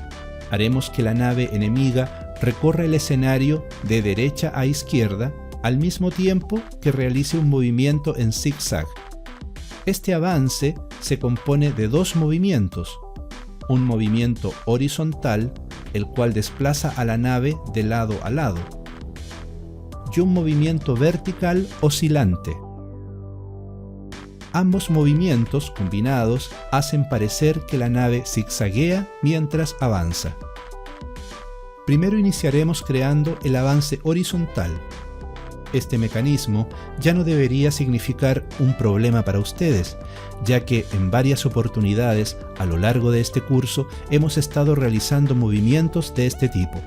Haremos que la nave enemiga recorra el escenario de derecha a izquierda al mismo tiempo que realice un movimiento en zigzag. Este avance se compone de dos movimientos, un movimiento horizontal, el cual desplaza a la nave de lado a lado, y un movimiento vertical oscilante. Ambos movimientos combinados hacen parecer que la nave zigzaguea mientras avanza. Primero iniciaremos creando el avance horizontal. Este mecanismo ya no debería significar un problema para ustedes, ya que en varias oportunidades a lo largo de este curso hemos estado realizando movimientos de este tipo.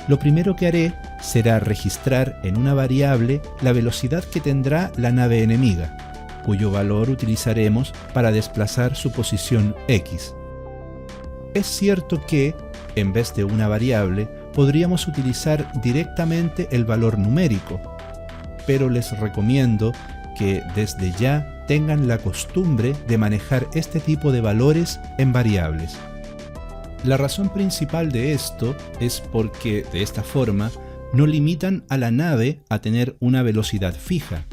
Lo primero que haré será registrar en una variable la velocidad que tendrá la nave enemiga, cuyo valor utilizaremos para desplazar su posición X. Es cierto que, en vez de una variable, podríamos utilizar directamente el valor numérico, pero les recomiendo que desde ya tengan la costumbre de manejar este tipo de valores en variables. La razón principal de esto es porque, de esta forma, no limitan a la nave a tener una velocidad fija.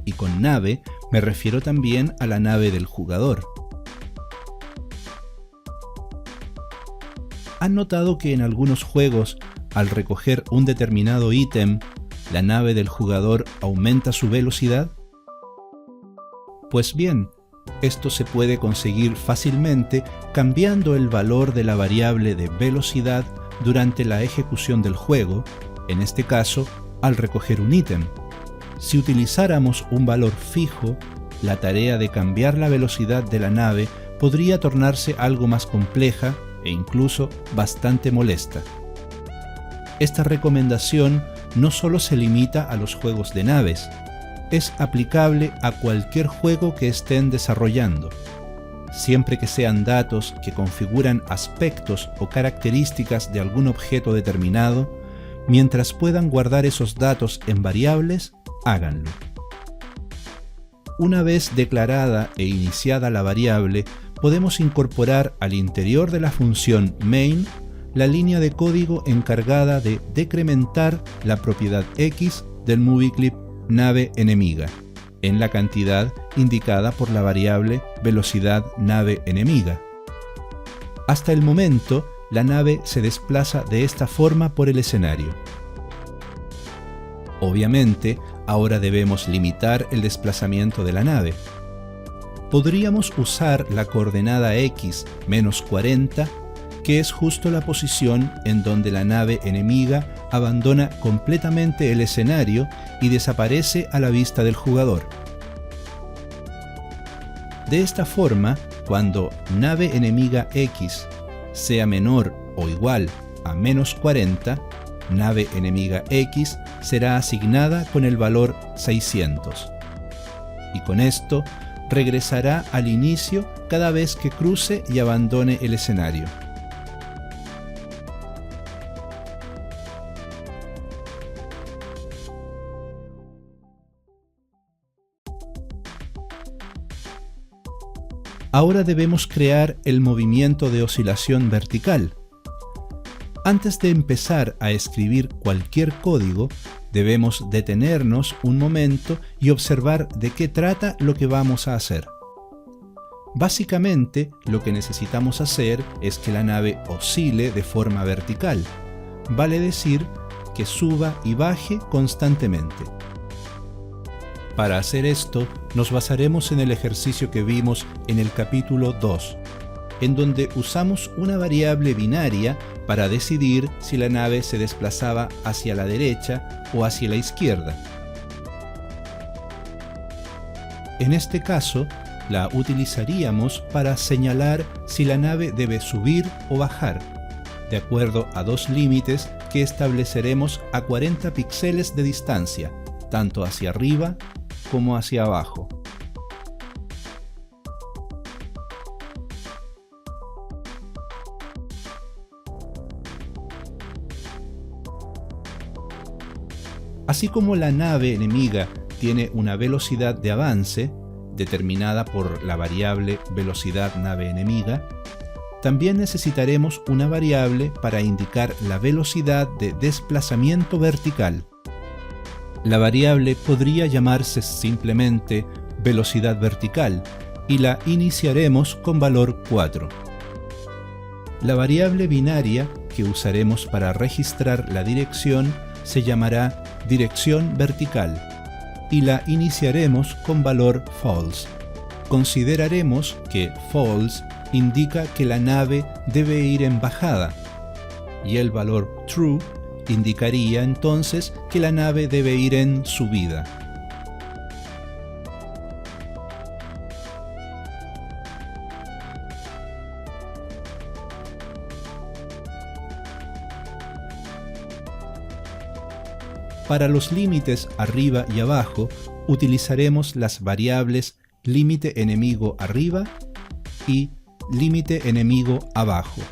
Y con nave me refiero también a la nave del jugador. ¿Han notado que en algunos juegos, al recoger un determinado ítem, la nave del jugador aumenta su velocidad? Pues bien, esto se puede conseguir fácilmente cambiando el valor de la variable de velocidad durante la ejecución del juego, en este caso, al recoger un ítem. Si utilizáramos un valor fijo, la tarea de cambiar la velocidad de la nave podría tornarse algo más compleja e incluso bastante molesta. Esta recomendación no solo se limita a los juegos de naves, es aplicable a cualquier juego que estén desarrollando. Siempre que sean datos que configuran aspectos o características de algún objeto determinado, mientras puedan guardar esos datos en variables, háganlo. Una vez declarada e iniciada la variable, podemos incorporar al interior de la función main la línea de código encargada de decrementar la propiedad X del movie clip nave enemiga, en la cantidad indicada por la variable velocidad nave enemiga. Hasta el momento, la nave se desplaza de esta forma por el escenario. Obviamente, ahora debemos limitar el desplazamiento de la nave. Podríamos usar la coordenada X menos 40, que es justo la posición en donde la nave enemiga abandona completamente el escenario y desaparece a la vista del jugador. De esta forma, cuando nave enemiga X sea menor o igual a menos 40, nave enemiga X será asignada con el valor 600. Y con esto, regresará al inicio cada vez que cruce y abandone el escenario. Ahora debemos crear el movimiento de oscilación vertical. Antes de empezar a escribir cualquier código, debemos detenernos un momento y observar de qué trata lo que vamos a hacer. Básicamente, lo que necesitamos hacer es que la nave oscile de forma vertical, vale decir que suba y baje constantemente. Para hacer esto, nos basaremos en el ejercicio que vimos en el capítulo 2, en donde usamos una variable binaria para decidir si la nave se desplazaba hacia la derecha o hacia la izquierda. En este caso, la utilizaríamos para señalar si la nave debe subir o bajar, de acuerdo a dos límites que estableceremos a 40 píxeles de distancia, tanto hacia arriba como hacia abajo. Así como la nave enemiga tiene una velocidad de avance, determinada por la variable velocidad nave enemiga, también necesitaremos una variable para indicar la velocidad de desplazamiento vertical. La variable podría llamarse simplemente velocidad vertical y la iniciaremos con valor 4. La variable binaria que usaremos para registrar la dirección se llamará dirección vertical y la iniciaremos con valor false. Consideraremos que false indica que la nave debe ir en bajada y el valor true indicaría entonces que la nave debe ir en subida. Para los límites arriba y abajo, utilizaremos las variables límite enemigo arriba y límite enemigo abajo.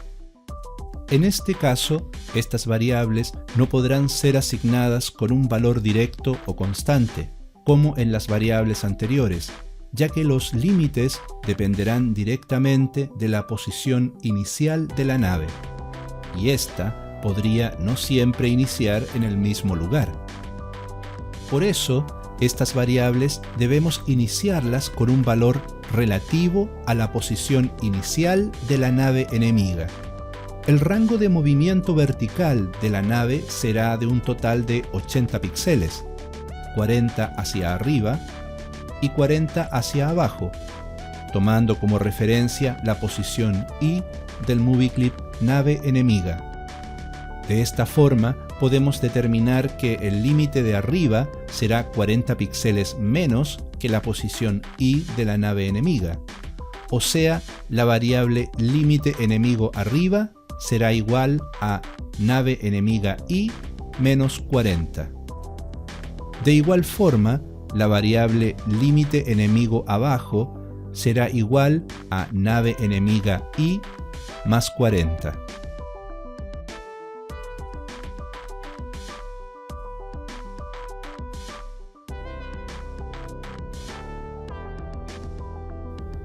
En este caso, estas variables no podrán ser asignadas con un valor directo o constante, como en las variables anteriores, ya que los límites dependerán directamente de la posición inicial de la nave, y ésta podría no siempre iniciar en el mismo lugar. Por eso, estas variables debemos iniciarlas con un valor relativo a la posición inicial de la nave enemiga. El rango de movimiento vertical de la nave será de un total de 80 píxeles, 40 hacia arriba y 40 hacia abajo, tomando como referencia la posición Y del movie clip nave enemiga. De esta forma, podemos determinar que el límite de arriba será 40 píxeles menos que la posición Y de la nave enemiga, o sea, la variable límite enemigo arriba será igual a nave enemiga Y menos 40. De igual forma, la variable límite enemigo abajo será igual a nave enemiga Y más 40.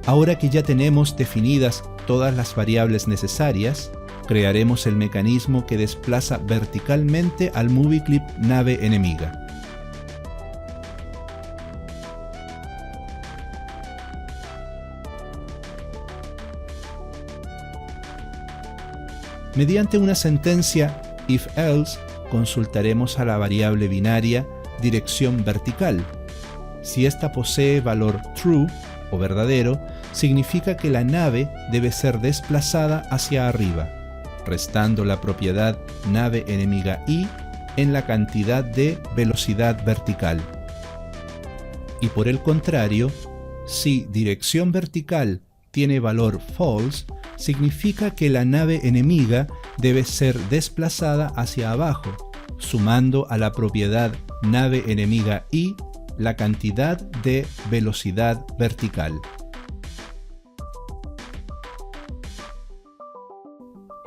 Ahora que ya tenemos definidas todas las variables necesarias, crearemos el mecanismo que desplaza verticalmente al movie clip nave enemiga. Mediante una sentencia if-else, consultaremos a la variable binaria dirección vertical. Si ésta posee valor true o verdadero, significa que la nave debe ser desplazada hacia arriba, restando la propiedad nave enemiga Y en la cantidad de velocidad vertical. Y por el contrario, si dirección vertical tiene valor false, significa que la nave enemiga debe ser desplazada hacia abajo, sumando a la propiedad nave enemiga Y la cantidad de velocidad vertical.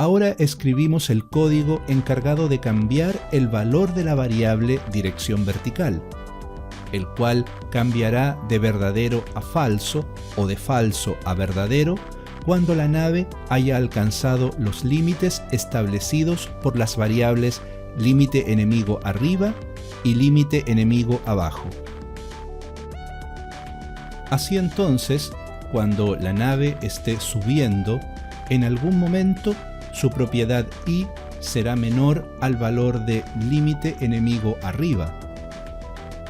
Ahora escribimos el código encargado de cambiar el valor de la variable dirección vertical, el cual cambiará de verdadero a falso o de falso a verdadero cuando la nave haya alcanzado los límites establecidos por las variables límite enemigo arriba y límite enemigo abajo. Así entonces, cuando la nave esté subiendo, en algún momento su propiedad I será menor al valor de límite enemigo arriba.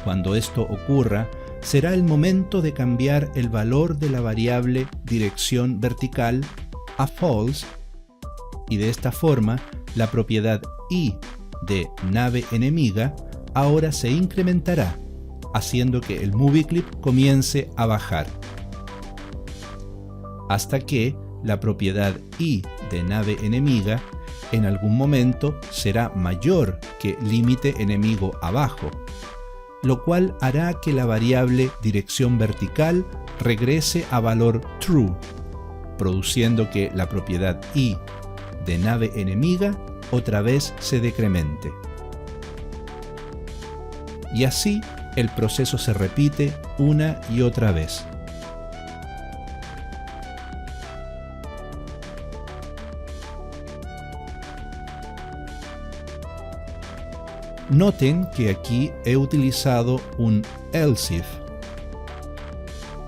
Cuando esto ocurra, será el momento de cambiar el valor de la variable dirección vertical a false, y de esta forma la propiedad I de nave enemiga ahora se incrementará, haciendo que el movie clip comience a bajar, hasta que la propiedad I de nave enemiga en algún momento será mayor que límite enemigo abajo, lo cual hará que la variable dirección vertical regrese a valor true, produciendo que la propiedad I de nave enemiga otra vez se decremente. Y así el proceso se repite una y otra vez. Noten que aquí he utilizado un else if.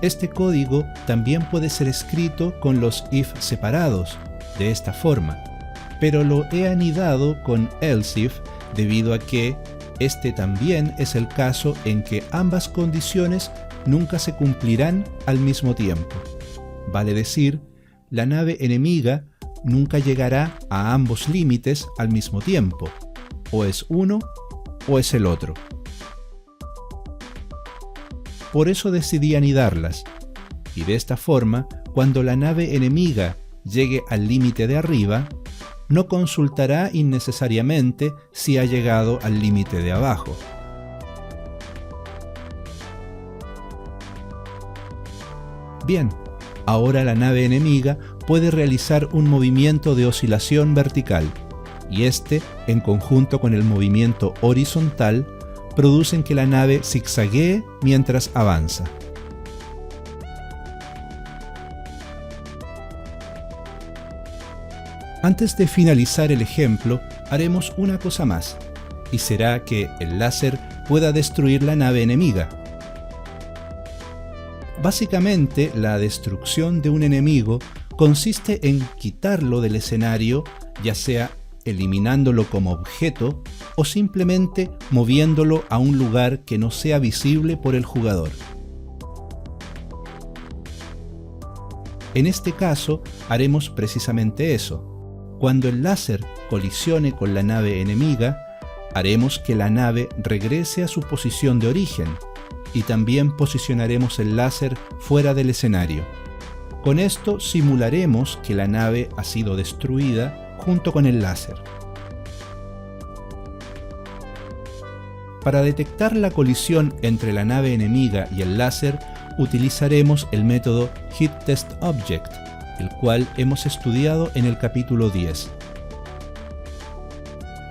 Este código también puede ser escrito con los if separados, de esta forma, pero lo he anidado con else if debido a que este también es el caso en que ambas condiciones nunca se cumplirán al mismo tiempo. Vale decir, la nave enemiga nunca llegará a ambos límites al mismo tiempo, o es uno o es el otro. Por eso decidí anidarlas, y de esta forma, cuando la nave enemiga llegue al límite de arriba, no consultará innecesariamente si ha llegado al límite de abajo. Bien, ahora la nave enemiga puede realizar un movimiento de oscilación vertical, y este, en conjunto con el movimiento horizontal, producen que la nave zigzaguee mientras avanza. Antes de finalizar el ejemplo, haremos una cosa más, y será que el láser pueda destruir la nave enemiga. Básicamente, la destrucción de un enemigo consiste en quitarlo del escenario, ya sea eliminándolo como objeto o simplemente moviéndolo a un lugar que no sea visible por el jugador. En este caso, haremos precisamente eso. Cuando el láser colisione con la nave enemiga, haremos que la nave regrese a su posición de origen y también posicionaremos el láser fuera del escenario. Con esto simularemos que la nave ha sido destruida junto con el láser. Para detectar la colisión entre la nave enemiga y el láser, utilizaremos el método HitTestObject, el cual hemos estudiado en el capítulo 10.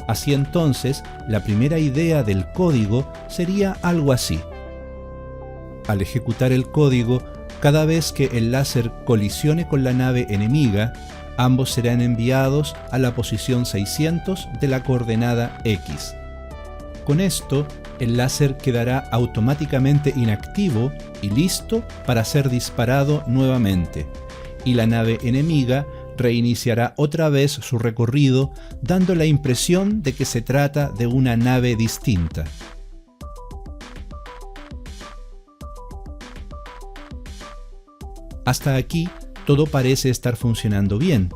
Así entonces, la primera idea del código sería algo así. Al ejecutar el código, cada vez que el láser colisione con la nave enemiga, ambos serán enviados a la posición 600 de la coordenada X. Con esto, el láser quedará automáticamente inactivo y listo para ser disparado nuevamente, y la nave enemiga reiniciará otra vez su recorrido, dando la impresión de que se trata de una nave distinta. Hasta aquí, todo parece estar funcionando bien,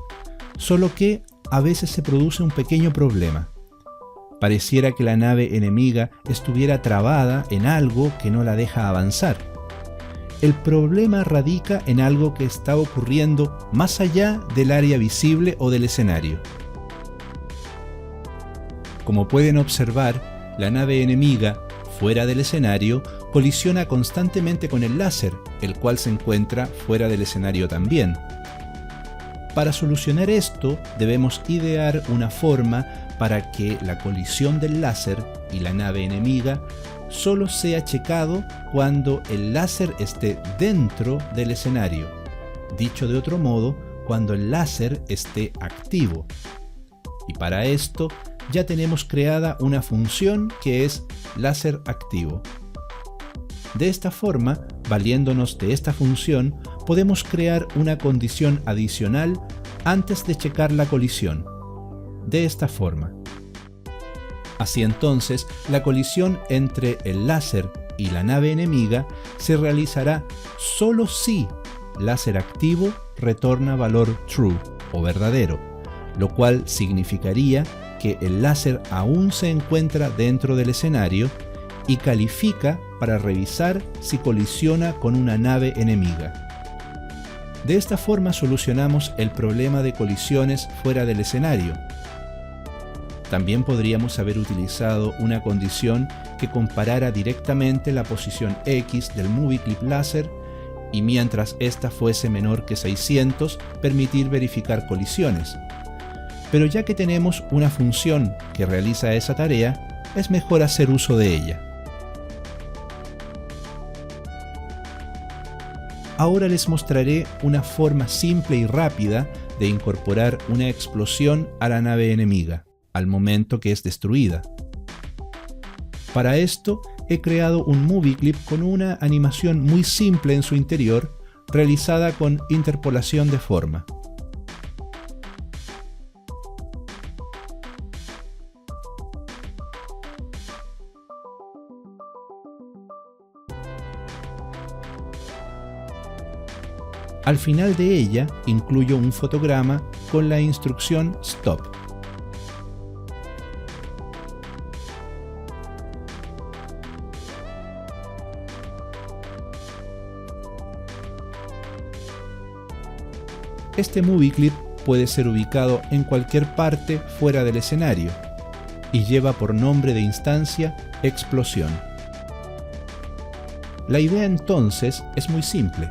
solo que a veces se produce un pequeño problema. Pareciera que la nave enemiga estuviera trabada en algo que no la deja avanzar. El problema radica en algo que está ocurriendo más allá del área visible o del escenario. Como pueden observar, la nave enemiga, fuera del escenario, colisiona constantemente con el láser, el cual se encuentra fuera del escenario también. Para solucionar esto, debemos idear una forma para que la colisión del láser y la nave enemiga solo sea checado cuando el láser esté dentro del escenario. Dicho de otro modo, cuando el láser esté activo. Y para esto ya tenemos creada una función que es láser activo. De esta forma, valiéndonos de esta función, podemos crear una condición adicional antes de checar la colisión, de esta forma. Así entonces, la colisión entre el láser y la nave enemiga se realizará solo si láser activo retorna valor true o verdadero, lo cual significaría que el láser aún se encuentra dentro del escenario y califica para revisar si colisiona con una nave enemiga. De esta forma solucionamos el problema de colisiones fuera del escenario. También podríamos haber utilizado una condición que comparara directamente la posición X del Movie Clip láser y mientras ésta fuese menor que 600, permitir verificar colisiones. Pero ya que tenemos una función que realiza esa tarea, es mejor hacer uso de ella. Ahora les mostraré una forma simple y rápida de incorporar una explosión a la nave enemiga, al momento que es destruida. Para esto, he creado un movie clip con una animación muy simple en su interior, realizada con interpolación de forma. Al final de ella incluyo un fotograma con la instrucción Stop. Este movie clip puede ser ubicado en cualquier parte fuera del escenario y lleva por nombre de instancia explosión. La idea entonces es muy simple.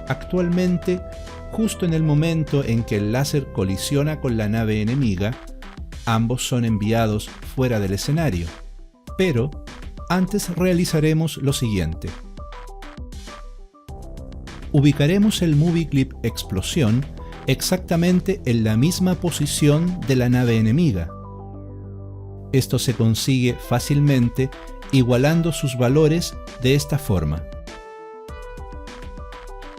Actualmente, justo en el momento en que el láser colisiona con la nave enemiga, ambos son enviados fuera del escenario. Pero antes realizaremos lo siguiente. Ubicaremos el movie clip explosión exactamente en la misma posición de la nave enemiga. Esto se consigue fácilmente igualando sus valores de esta forma.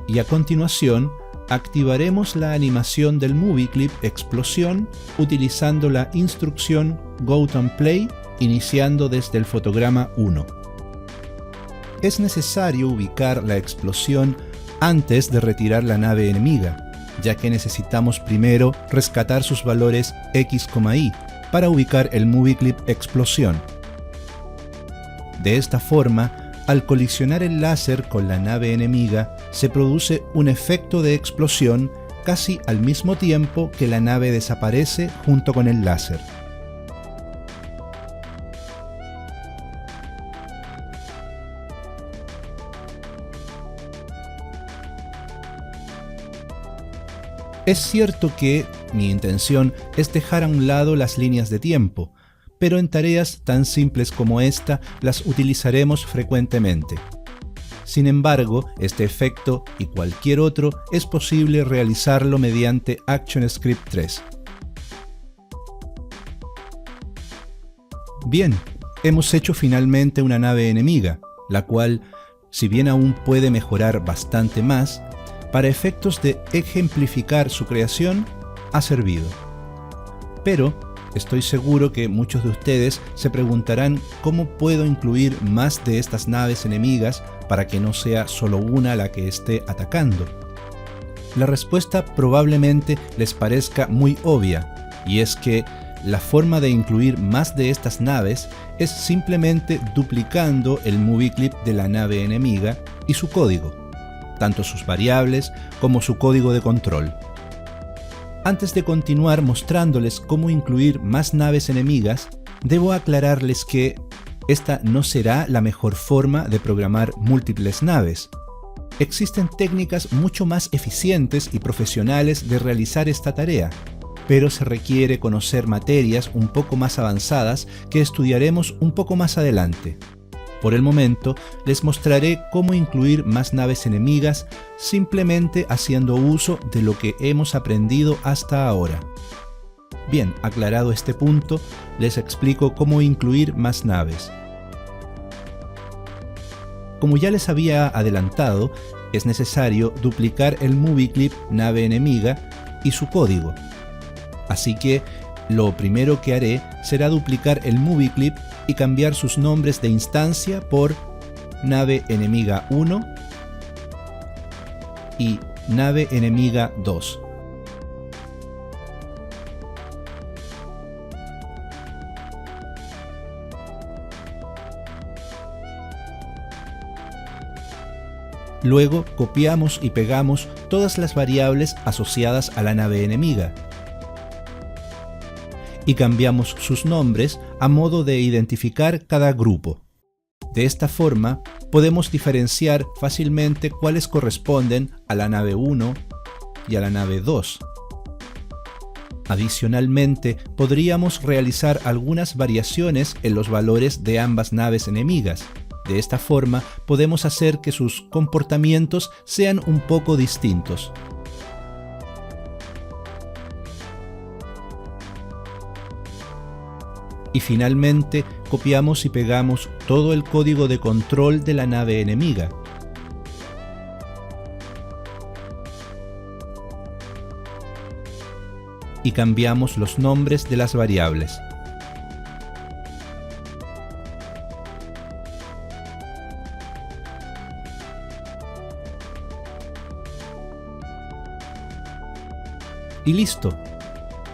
Y a continuación, activaremos la animación del movie clip explosión utilizando la instrucción GoTownPlay, iniciando desde el fotograma 1. Es necesario ubicar la explosión antes de retirar la nave enemiga, ya que necesitamos primero rescatar sus valores X, Y para ubicar el movie clip explosión. De esta forma, al colisionar el láser con la nave enemiga, se produce un efecto de explosión casi al mismo tiempo que la nave desaparece junto con el láser. Es cierto que mi intención es dejar a un lado las líneas de tiempo, pero en tareas tan simples como esta las utilizaremos frecuentemente. Sin embargo, este efecto y cualquier otro es posible realizarlo mediante ActionScript 3. Bien, hemos hecho finalmente una nave enemiga, la cual, si bien aún puede mejorar bastante más, para efectos de ejemplificar su creación, ha servido. Pero estoy seguro que muchos de ustedes se preguntarán cómo puedo incluir más de estas naves enemigas para que no sea solo una la que esté atacando. La respuesta probablemente les parezca muy obvia, y es que la forma de incluir más de estas naves es simplemente duplicando el movie clip de la nave enemiga y su código, tanto sus variables como su código de control. Antes de continuar mostrándoles cómo incluir más naves enemigas, debo aclararles que esta no será la mejor forma de programar múltiples naves. Existen técnicas mucho más eficientes y profesionales de realizar esta tarea, pero se requiere conocer materias un poco más avanzadas que estudiaremos un poco más adelante. Por el momento, les mostraré cómo incluir más naves enemigas simplemente haciendo uso de lo que hemos aprendido hasta ahora. Bien, aclarado este punto, les explico cómo incluir más naves. Como ya les había adelantado, es necesario duplicar el movie clip nave enemiga y su código. Así que lo primero que haré será duplicar el movie clip y cambiar sus nombres de instancia por nave enemiga 1 y nave enemiga 2. Luego copiamos y pegamos todas las variables asociadas a la nave enemiga y cambiamos sus nombres a modo de identificar cada grupo. De esta forma, podemos diferenciar fácilmente cuáles corresponden a la nave 1 y a la nave 2. Adicionalmente, podríamos realizar algunas variaciones en los valores de ambas naves enemigas. De esta forma, podemos hacer que sus comportamientos sean un poco distintos. Y finalmente, copiamos y pegamos todo el código de control de la nave enemiga. Y cambiamos los nombres de las variables. Y listo.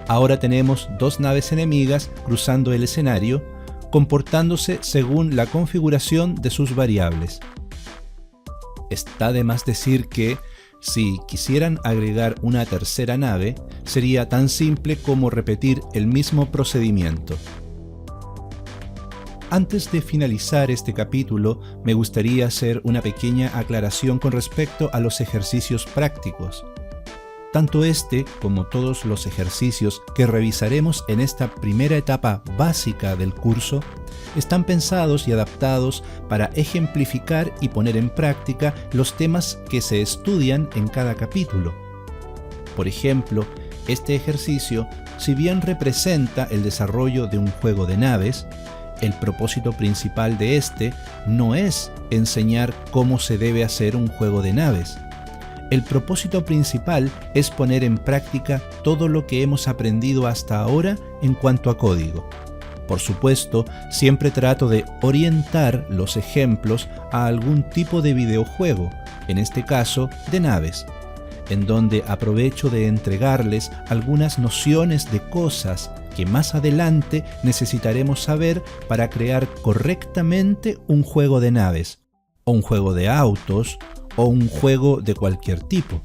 Ahora tenemos dos naves enemigas cruzando el escenario, comportándose según la configuración de sus variables. Está de más decir que, si quisieran agregar una tercera nave, sería tan simple como repetir el mismo procedimiento. Antes de finalizar este capítulo, me gustaría hacer una pequeña aclaración con respecto a los ejercicios prácticos. Tanto este como todos los ejercicios que revisaremos en esta primera etapa básica del curso están pensados y adaptados para ejemplificar y poner en práctica los temas que se estudian en cada capítulo. Por ejemplo, este ejercicio, si bien representa el desarrollo de un juego de naves, el propósito principal de este no es enseñar cómo se debe hacer un juego de naves. El propósito principal es poner en práctica todo lo que hemos aprendido hasta ahora en cuanto a código. Por supuesto, siempre trato de orientar los ejemplos a algún tipo de videojuego, en este caso de naves, en donde aprovecho de entregarles algunas nociones de cosas que más adelante necesitaremos saber para crear correctamente un juego de naves, o un juego de autos, o un juego de cualquier tipo.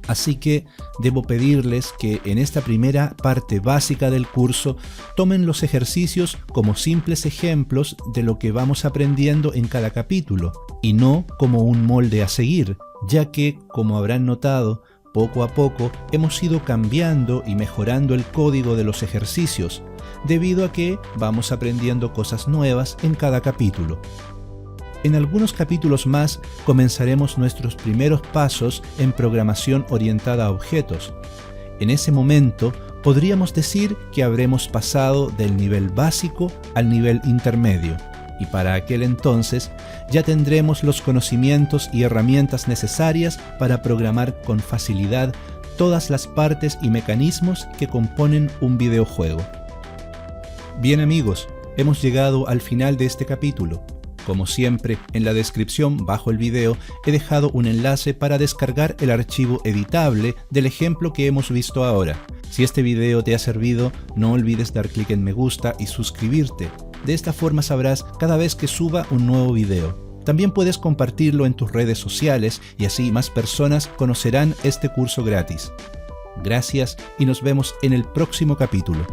Así que debo pedirles que en esta primera parte básica del curso tomen los ejercicios como simples ejemplos de lo que vamos aprendiendo en cada capítulo y no como un molde a seguir, ya que, como habrán notado, poco a poco hemos ido cambiando y mejorando el código de los ejercicios, debido a que vamos aprendiendo cosas nuevas en cada capítulo. En algunos capítulos más comenzaremos nuestros primeros pasos en programación orientada a objetos. En ese momento podríamos decir que habremos pasado del nivel básico al nivel intermedio, y para aquel entonces ya tendremos los conocimientos y herramientas necesarias para programar con facilidad todas las partes y mecanismos que componen un videojuego. Bien amigos, hemos llegado al final de este capítulo. Como siempre, en la descripción bajo el video he dejado un enlace para descargar el archivo editable del ejemplo que hemos visto ahora. Si este video te ha servido, no olvides dar clic en me gusta y suscribirte. De esta forma sabrás cada vez que suba un nuevo video. También puedes compartirlo en tus redes sociales y así más personas conocerán este curso gratis. Gracias y nos vemos en el próximo capítulo.